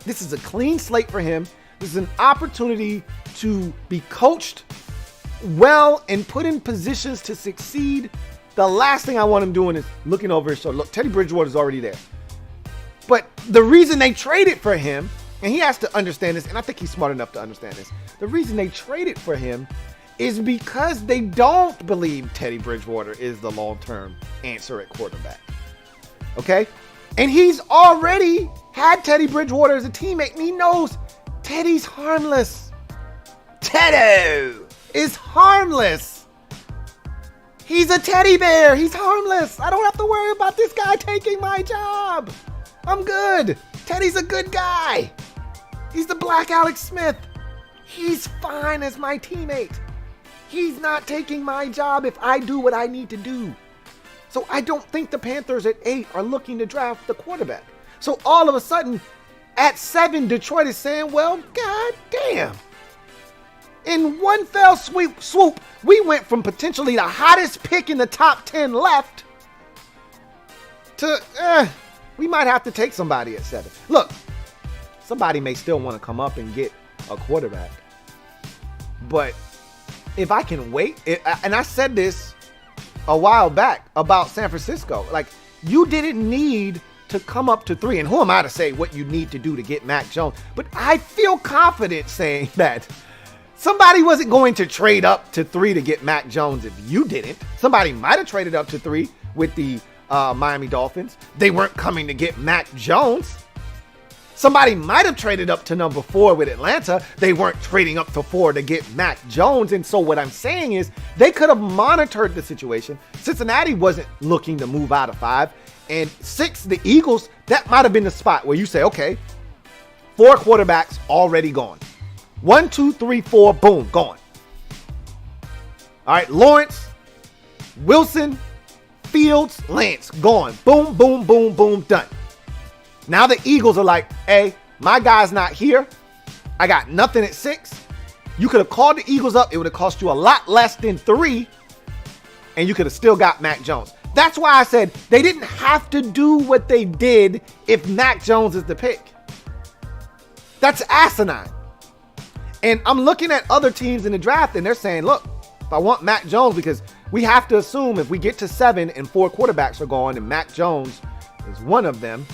This is a clean slate for him. This is an opportunity to be coached well and put in positions to succeed. The last thing I want him doing is looking over his shoulder. Look, Teddy Bridgewater's already there. But the reason they traded for him, and he has to understand this, and I think he's smart enough to understand this. The reason they traded for him is because they don't believe Teddy Bridgewater is the long-term answer at quarterback. Okay? And he's already had Teddy Bridgewater as a teammate, and he knows Teddy's harmless. Teddy is harmless. He's a teddy bear. He's harmless. I don't have to worry about this guy taking my job. I'm good. Teddy's a good guy. He's the Black Alex Smith. He's fine as my teammate. He's not taking my job if I do what I need to do. So I don't think the Panthers at 8 are looking to draft the quarterback. So all of a sudden, at 7, Detroit is saying, well, god damn. In one fell swoop, we went from potentially the hottest pick in the top 10 left to, we might have to take somebody at 7. Look, somebody may still want to come up and get a quarterback. But if I can wait, and I said this a while back about San Francisco, like, you didn't need to come up to 3. And who am I to say what you need to do to get Mac Jones? But I feel confident saying that somebody wasn't going to trade up to 3 to get Mac Jones if you didn't. Somebody might have traded up to 3 with the Miami Dolphins. They weren't coming to get Mac Jones. Somebody might have traded up to number 4 with Atlanta. They weren't trading up to 4 to get Mac Jones. And so what I'm saying is they could have monitored the situation. Cincinnati wasn't looking to move out of 5. And 6, the Eagles, that might have been the spot where you say, okay, 4 quarterbacks already gone. 1, 2, 3, 4, boom, gone. All right, Lawrence, Wilson, Fields, Lance, gone. Boom, boom, boom, boom, done. Now the Eagles are like, hey, my guy's not here. I got nothing at 6. You could have called the Eagles up. It would have cost you a lot less than 3. And you could have still got Mac Jones. That's why I said they didn't have to do what they did if Mac Jones is the pick. That's asinine. And I'm looking at other teams in the draft and they're saying, look, if I want Mac Jones, because we have to assume if we get to 7 and 4 quarterbacks are gone and Mac Jones is one of them,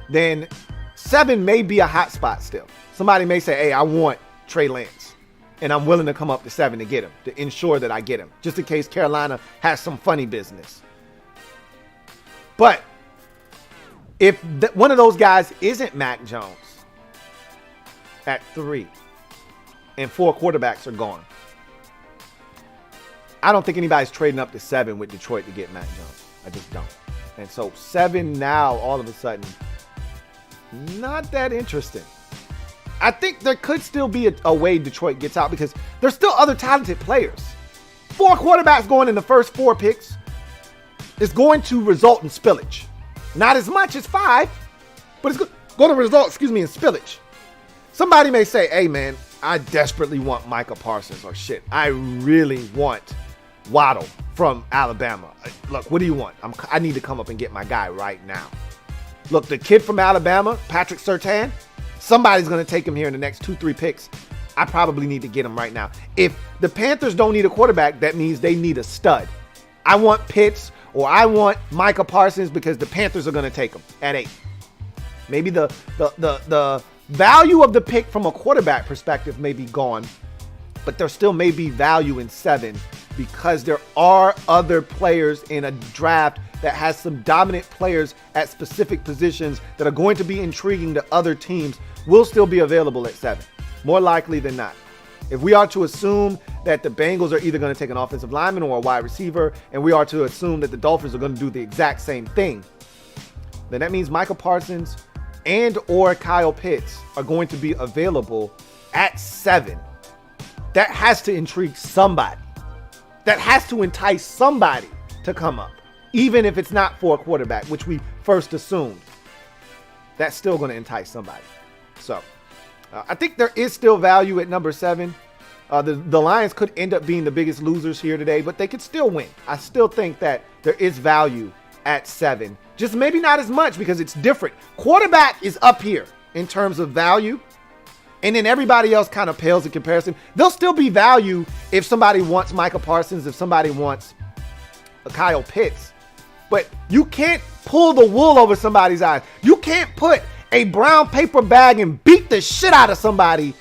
then 7 may be a hot spot still. Somebody may say, hey, I want Trey Lance, and I'm willing to come up to 7 to get him, to ensure that I get him, just in case Carolina has some funny business. But if one of those guys isn't Mac Jones at 3 and 4 quarterbacks are gone, I don't think anybody's trading up to 7 with Detroit to get Mac Jones. I just don't. And so 7 now, all of a sudden, not that interesting. I think there could still be a way Detroit gets out because there's still other talented players. 4 quarterbacks going in the first 4 picks is going to result in spillage. Not as much as 5, but it's going to result, in spillage. Somebody may say, hey, man, I desperately want Micah Parsons, or shit, I really want Waddle from Alabama. Look, what do you want? I need to come up and get my guy right now. Look, the kid from Alabama, Patrick Surtain, somebody's going to take him here in the next 2-3 picks. I probably need to get him right now. If the Panthers don't need a quarterback, that means they need a stud. I want Pitts or I want Micah Parsons because the Panthers are going to take him at 8. Maybe the value of the pick from a quarterback perspective may be gone, but there still may be value in 7 because there are other players in a draft that has some dominant players at specific positions that are going to be intriguing to other teams will still be available at 7, more likely than not. If we are to assume that the Bengals are either going to take an offensive lineman or a wide receiver, and we are to assume that the Dolphins are going to do the exact same thing, then that means Micah Parsons and or Kyle Pitts are going to be available at 7. That has to intrigue somebody. That has to entice somebody to come up. Even if it's not for a quarterback, which we first assumed, that's still going to entice somebody. So I think there is still value at number 7. The Lions could end up being the biggest losers here today, but they could still win. I still think that there is value at 7. Just maybe not as much because it's different. Quarterback is up here in terms of value. And then everybody else kind of pales in comparison. There'll still be value if somebody wants Micah Parsons, if somebody wants Kyle Pitts. But you can't pull the wool over somebody's eyes. You can't put a brown paper bag and beat the shit out of somebody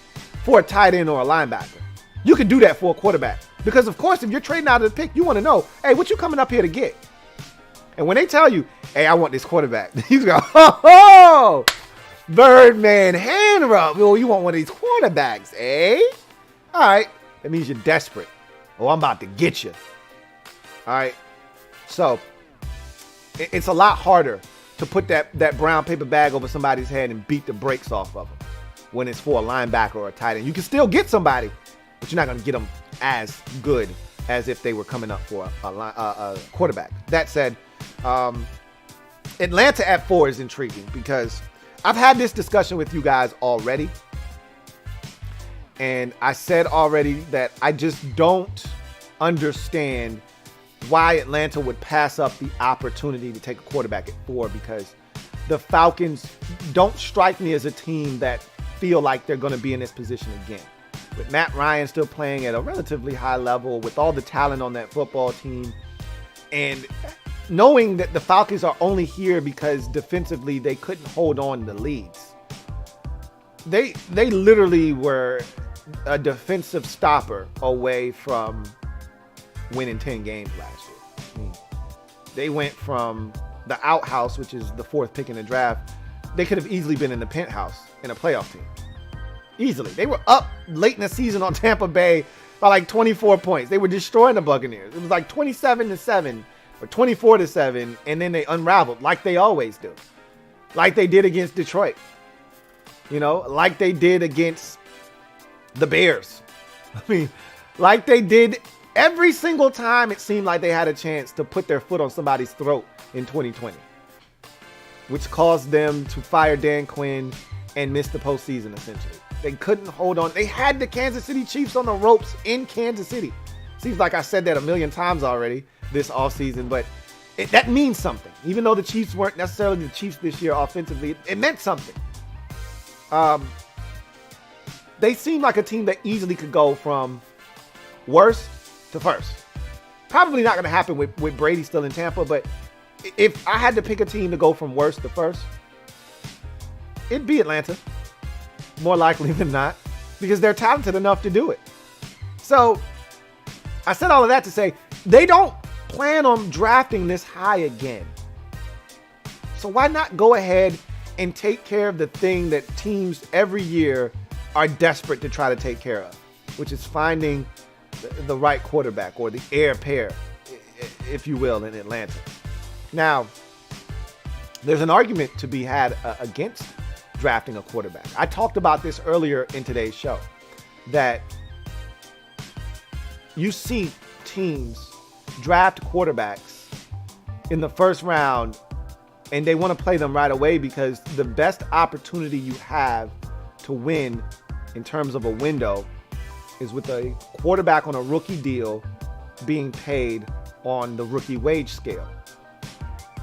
for a tight end or a linebacker. You can do that for a quarterback. Because, of course, if you're trading out of the pick, you want to know, hey, what you coming up here to get? And when they tell you, hey, I want this quarterback, you go, ho, Birdman hand rub. Oh, you want one of these quarterbacks, eh? All right. That means you're desperate. Oh, I'm about to get you. All right. So it's a lot harder to put that brown paper bag over somebody's head and beat the brakes off of them when it's for a linebacker or a tight end. You can still get somebody, but you're not going to get them as good as if they were coming up for a quarterback. That said, Atlanta at 4 is intriguing because I've had this discussion with you guys already. And I said already that I just don't understand why Atlanta would pass up the opportunity to take a quarterback at 4, because the Falcons don't strike me as a team that feel like they're going to be in this position again. With Matt Ryan still playing at a relatively high level, with all the talent on that football team, and knowing that the Falcons are only here because defensively they couldn't hold on to leads. They literally were a defensive stopper away from winning 10 games last year. I mean, they went from the outhouse, which is the 4th pick in the draft. They could have easily been in the penthouse in a playoff team. Easily. They were up late in the season on Tampa Bay by like 24 points. They were destroying the Buccaneers. It was like 27-7 or 24-7, and then they unraveled like they always do. Like they did against Detroit. You know, like they did against the Bears. I mean, like they did every single time it seemed like they had a chance to put their foot on somebody's throat in 2020, which caused them to fire Dan Quinn and miss the postseason, essentially. They couldn't hold on. They had the Kansas City Chiefs on the ropes in Kansas City. Seems like I said that a million times already this offseason, but that means something. Even though the Chiefs weren't necessarily the Chiefs this year offensively, it meant something. They seem like a team that easily could go from worst to first. Probably not going to happen with Brady still in Tampa, but if I had to pick a team to go from worst to first, it'd be Atlanta. More likely than not, because they're talented enough to do it. So I said all of that to say they don't plan on drafting this high again. So why not go ahead and take care of the thing that teams every year are desperate to try to take care of, which is finding the right quarterback, or the heir apparent, if you will, in Atlanta. Now, there's an argument to be had against drafting a quarterback. I talked about this earlier in today's show, that you see teams draft quarterbacks in the first round and they want to play them right away because the best opportunity you have to win in terms of a window is with a quarterback on a rookie deal being paid on the rookie wage scale.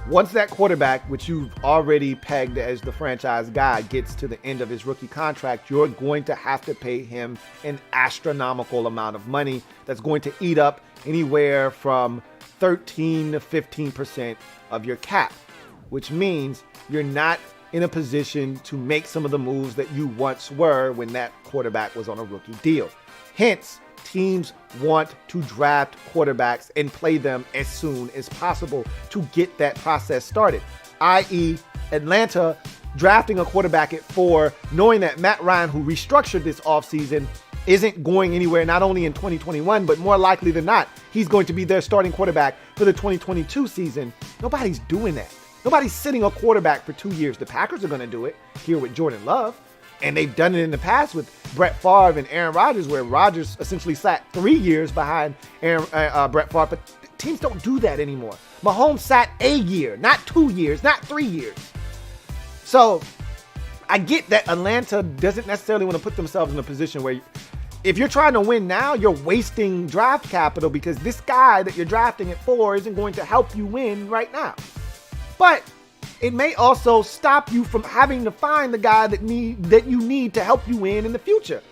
Once that quarterback, which you've already pegged as the franchise guy, gets to the end of his rookie contract, you're going to have to pay him an astronomical amount of money that's going to eat up anywhere from 13 to 15% of your cap, which means you're not in a position to make some of the moves that you once were when that quarterback was on a rookie deal. Hence, teams want to draft quarterbacks and play them as soon as possible to get that process started, i.e. Atlanta drafting a quarterback at 4, knowing that Matt Ryan, who restructured this offseason, isn't going anywhere, not only in 2021, but more likely than not, he's going to be their starting quarterback for the 2022 season. Nobody's doing that. Nobody's sitting a quarterback for 2 years. The Packers are going to do it here with Jordan Love. And they've done it in the past with Brett Favre and Aaron Rodgers, where Rodgers essentially sat 3 years behind Brett Favre. But teams don't do that anymore. Mahomes sat a year, not 2 years, not 3 years. So I get that Atlanta doesn't necessarily want to put themselves in a position where if you're trying to win now, you're wasting draft capital because this guy that you're drafting at 4 isn't going to help you win right now. But it may also stop you from having to find the guy that you need to help you win in the future,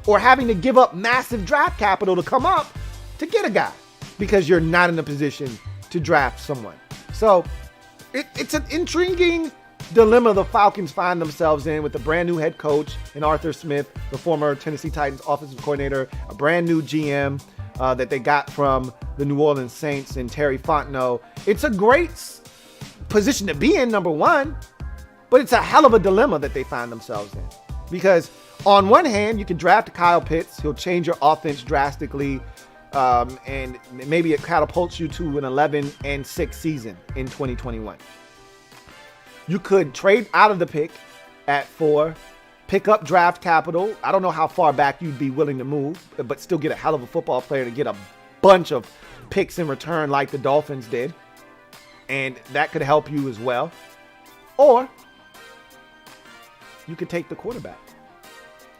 or having to give up massive draft capital to come up to get a guy because you're not in a position to draft someone. So it's an intriguing dilemma the Falcons find themselves in with a brand new head coach in Arthur Smith, the former Tennessee Titans offensive coordinator, a brand new GM that they got from the New Orleans Saints and Terry Fontenot. It's a great position to be in, number one, but it's a hell of a dilemma that they find themselves in, because on one hand you can draft Kyle Pitts, he'll change your offense drastically, and maybe it catapults you to an 11-6 season in 2021. You could trade out of the pick at 4, pick up draft capital. I don't know how far back you'd be willing to move, but still get a hell of a football player to get a bunch of picks in return like the Dolphins did. And that could help you as well. Or you could take the quarterback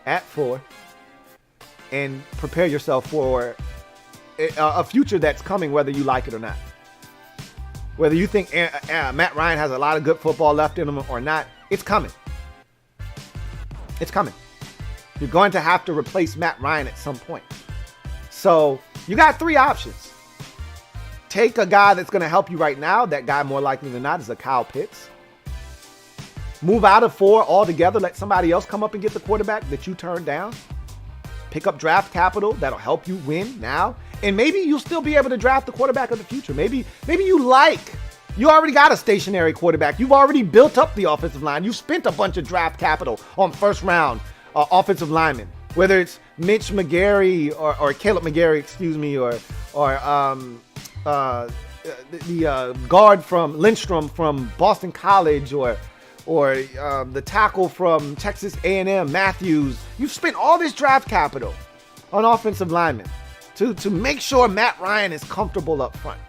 at 4 and prepare yourself for a future that's coming, whether you like it or not. Whether you think Matt Ryan has a lot of good football left in him or not, it's coming. It's coming. You're going to have to replace Matt Ryan at some point. So you got 3 options. take a guy that's going to help you right now. That guy, more likely than not, is a Kyle Pitts. Move out of 4 altogether. Let somebody else come up and get the quarterback that you turned down. Pick up draft capital that'll help you win now. And maybe you'll still be able to draft the quarterback of the future. Maybe you already got a stationary quarterback. You've already built up the offensive line. You spent a bunch of draft capital on first round offensive linemen, whether it's Mitch McGarry or Caleb McGarry, or the guard from Lindstrom from Boston College, or the tackle from Texas A&M, Matthews. You've spent all this draft capital on offensive linemen to make sure Matt Ryan is comfortable up front.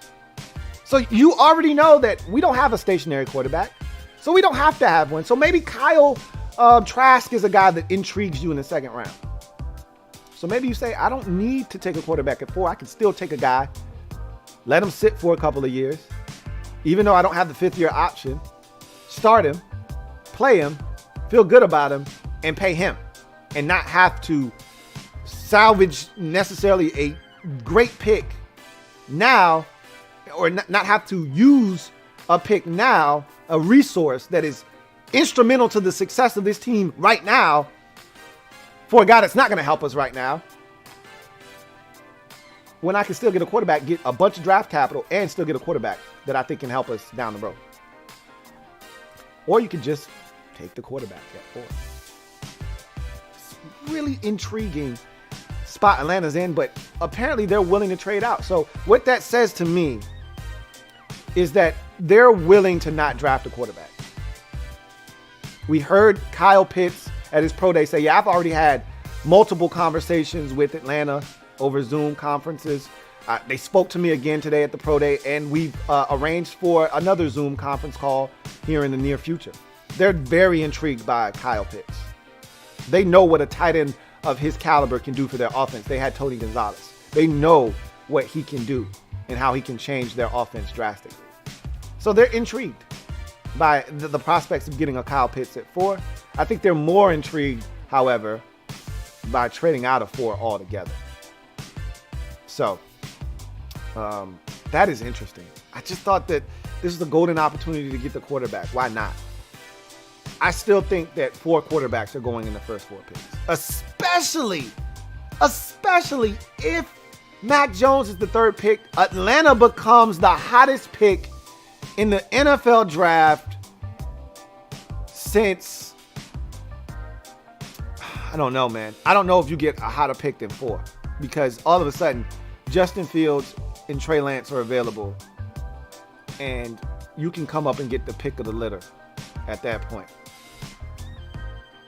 So you already know that we don't have a stationary quarterback, so we don't have to have one. So maybe Kyle Trask is a guy that intrigues you in the second round. So maybe you say, I don't need to take a quarterback at 4. I can still take a guy, let him sit for a couple of years, even though I don't have the 5th-year option, start him, play him, feel good about him, and pay him, and not have to salvage necessarily a great pick now, or not have to use a pick now, a resource that is instrumental to the success of this team right now, for a guy that's not going to help us right now, when I can still get a quarterback, get a bunch of draft capital, and still get a quarterback that I think can help us down the road. Or you could just take the quarterback at 4. It's really intriguing spot Atlanta's in, but apparently they're willing to trade out. So what that says to me is that they're willing to not draft a quarterback. We heard Kyle Pitts at his pro day say, yeah, I've already had multiple conversations with Atlanta over Zoom conferences. They spoke to me again today at the pro day, and we've arranged for another Zoom conference call here in the near future. They're very intrigued by Kyle Pitts. They know what a tight end of his caliber can do for their offense. They had Tony Gonzalez. They know what he can do and how he can change their offense drastically. So they're intrigued by the prospects of getting a Kyle Pitts at 4. I think they're more intrigued, however, by trading out of 4 altogether. So that is interesting. I just thought that this is a golden opportunity to get the quarterback. Why not? I still think that 4 quarterbacks are going in the first 4 picks, especially if Mac Jones is the 3rd pick. Atlanta becomes the hottest pick in the NFL draft since, I don't know, man. I don't know if you get a hotter pick than 4, because all of a sudden Justin Fields and Trey Lance are available, and you can come up and get the pick of the litter at that point.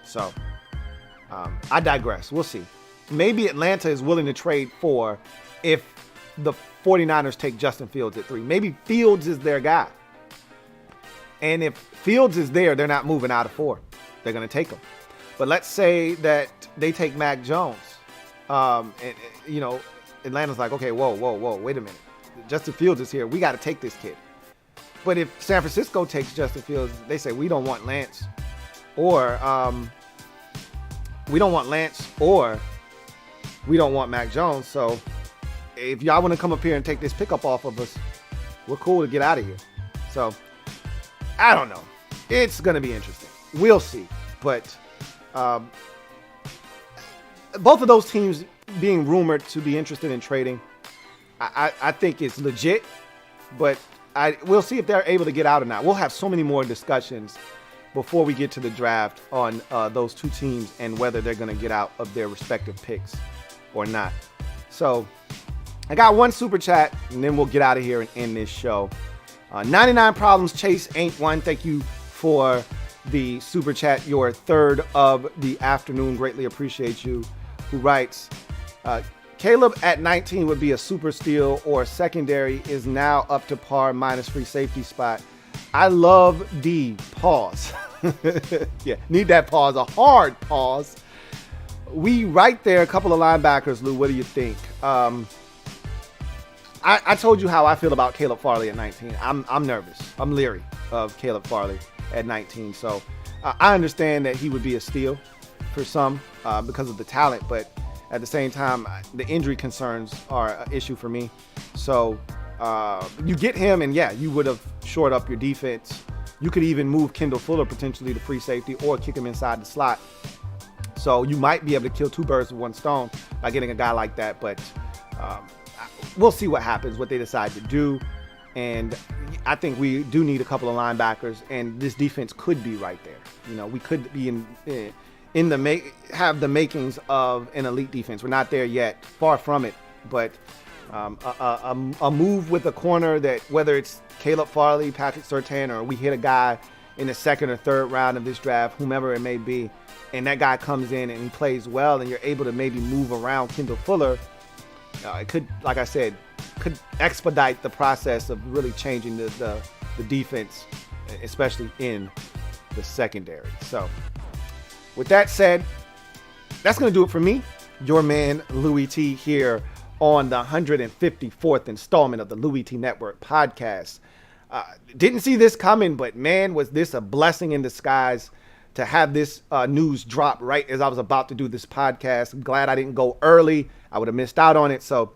So I digress. We'll see. Maybe Atlanta is willing to trade 4 if the 49ers take Justin Fields at 3. Maybe Fields is their guy. And if Fields is there, they're not moving out of 4. They're going to take him. But let's say that they take Mac Jones. And Atlanta's like, okay, whoa, wait a minute. Justin Fields is here. We got to take this kid. But if San Francisco takes Justin Fields, they say, we don't want Lance. Or we don't want Mac Jones. So if y'all want to come up here and take this pickup off of us, we're cool to get out of here. So I don't know. It's going to be interesting. We'll see. But both of those teams being rumored to be interested in trading, I think it's legit. But we'll see if they're able to get out or not. We'll have so many more discussions before we get to the draft on those 2 teams and whether they're going to get out of their respective picks or not. So I got one super chat, and then we'll get out of here and end this show. 99 Problems Chase ain't one. Thank you for the super chat, your 3rd of the afternoon. Greatly appreciate you. Who writes, Caleb at 19 would be a super steal, or secondary is now up to par minus free safety spot. I love the pause. Yeah, need that pause, a hard pause. We right there, a couple of linebackers, Lou. What do you think? I told you how I feel about Caleb Farley at 19. I'm nervous. I'm leery of Caleb Farley at 19. So I understand that he would be a steal for some because of the talent, but at the same time, the injury concerns are an issue for me. So You get him, and yeah, you would have shored up your defense. You could even move Kendall Fuller potentially to free safety or kick him inside the slot. So you might be able to kill two birds with one stone by getting a guy like that. But we'll see what happens, what they decide to do. And I think we do need a couple of linebackers, and this defense could be right there. You know, we could be have the makings of an elite defense. We're not there yet, far from it. But a move with a corner that, whether it's Caleb Farley, Patrick Surtain, or we hit a guy in the second or third round of this draft, whomever it may be, and that guy comes in and he plays well, and you're able to maybe move around Kendall Fuller, it could, like I said, could expedite the process of really changing the defense, especially in the secondary. So with that said, that's going to do it for me, your man Louie T, here on the 154th installment of the Louie T Network podcast. Didn't see this coming, but man, was this a blessing in disguise to have this news drop right as I was about to do this podcast. I'm glad I didn't go early. I would have missed out on it. So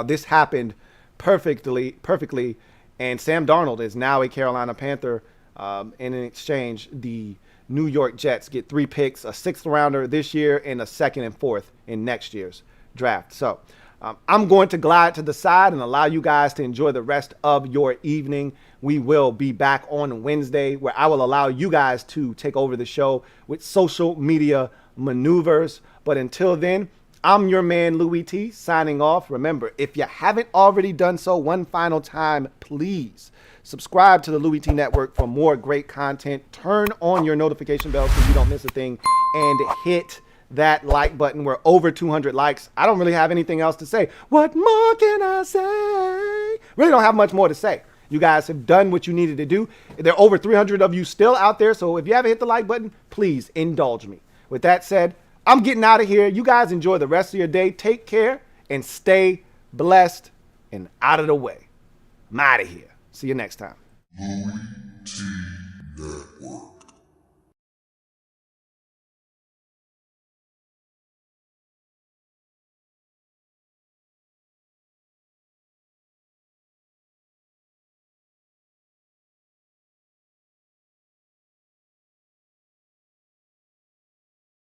this happened perfectly. And Sam Darnold is now a Carolina Panther. And in exchange, the New York Jets get 3 picks, a 6th rounder this year and a 2nd and 4th in next year's draft. So I'm going to glide to the side and allow you guys to enjoy the rest of your evening. We will be back on Wednesday, where I will allow you guys to take over the show with social media maneuvers. But until then, I'm your man, Louie T, signing off. Remember, if you haven't already done so, one final time, please subscribe to the Louie T Network for more great content. Turn on your notification bell so you don't miss a thing, and hit that like button. We're over 200 likes. I don't really have anything else to say. What more can I say? Really don't have much more to say. You guys have done what you needed to do. There are over 300 of you still out there, so if you haven't hit the like button, please indulge me. With that said, I'm getting out of here. You guys enjoy the rest of your day. Take care and stay blessed and out of the way. I'm out of here. See you next time. LouieTeeNetwork.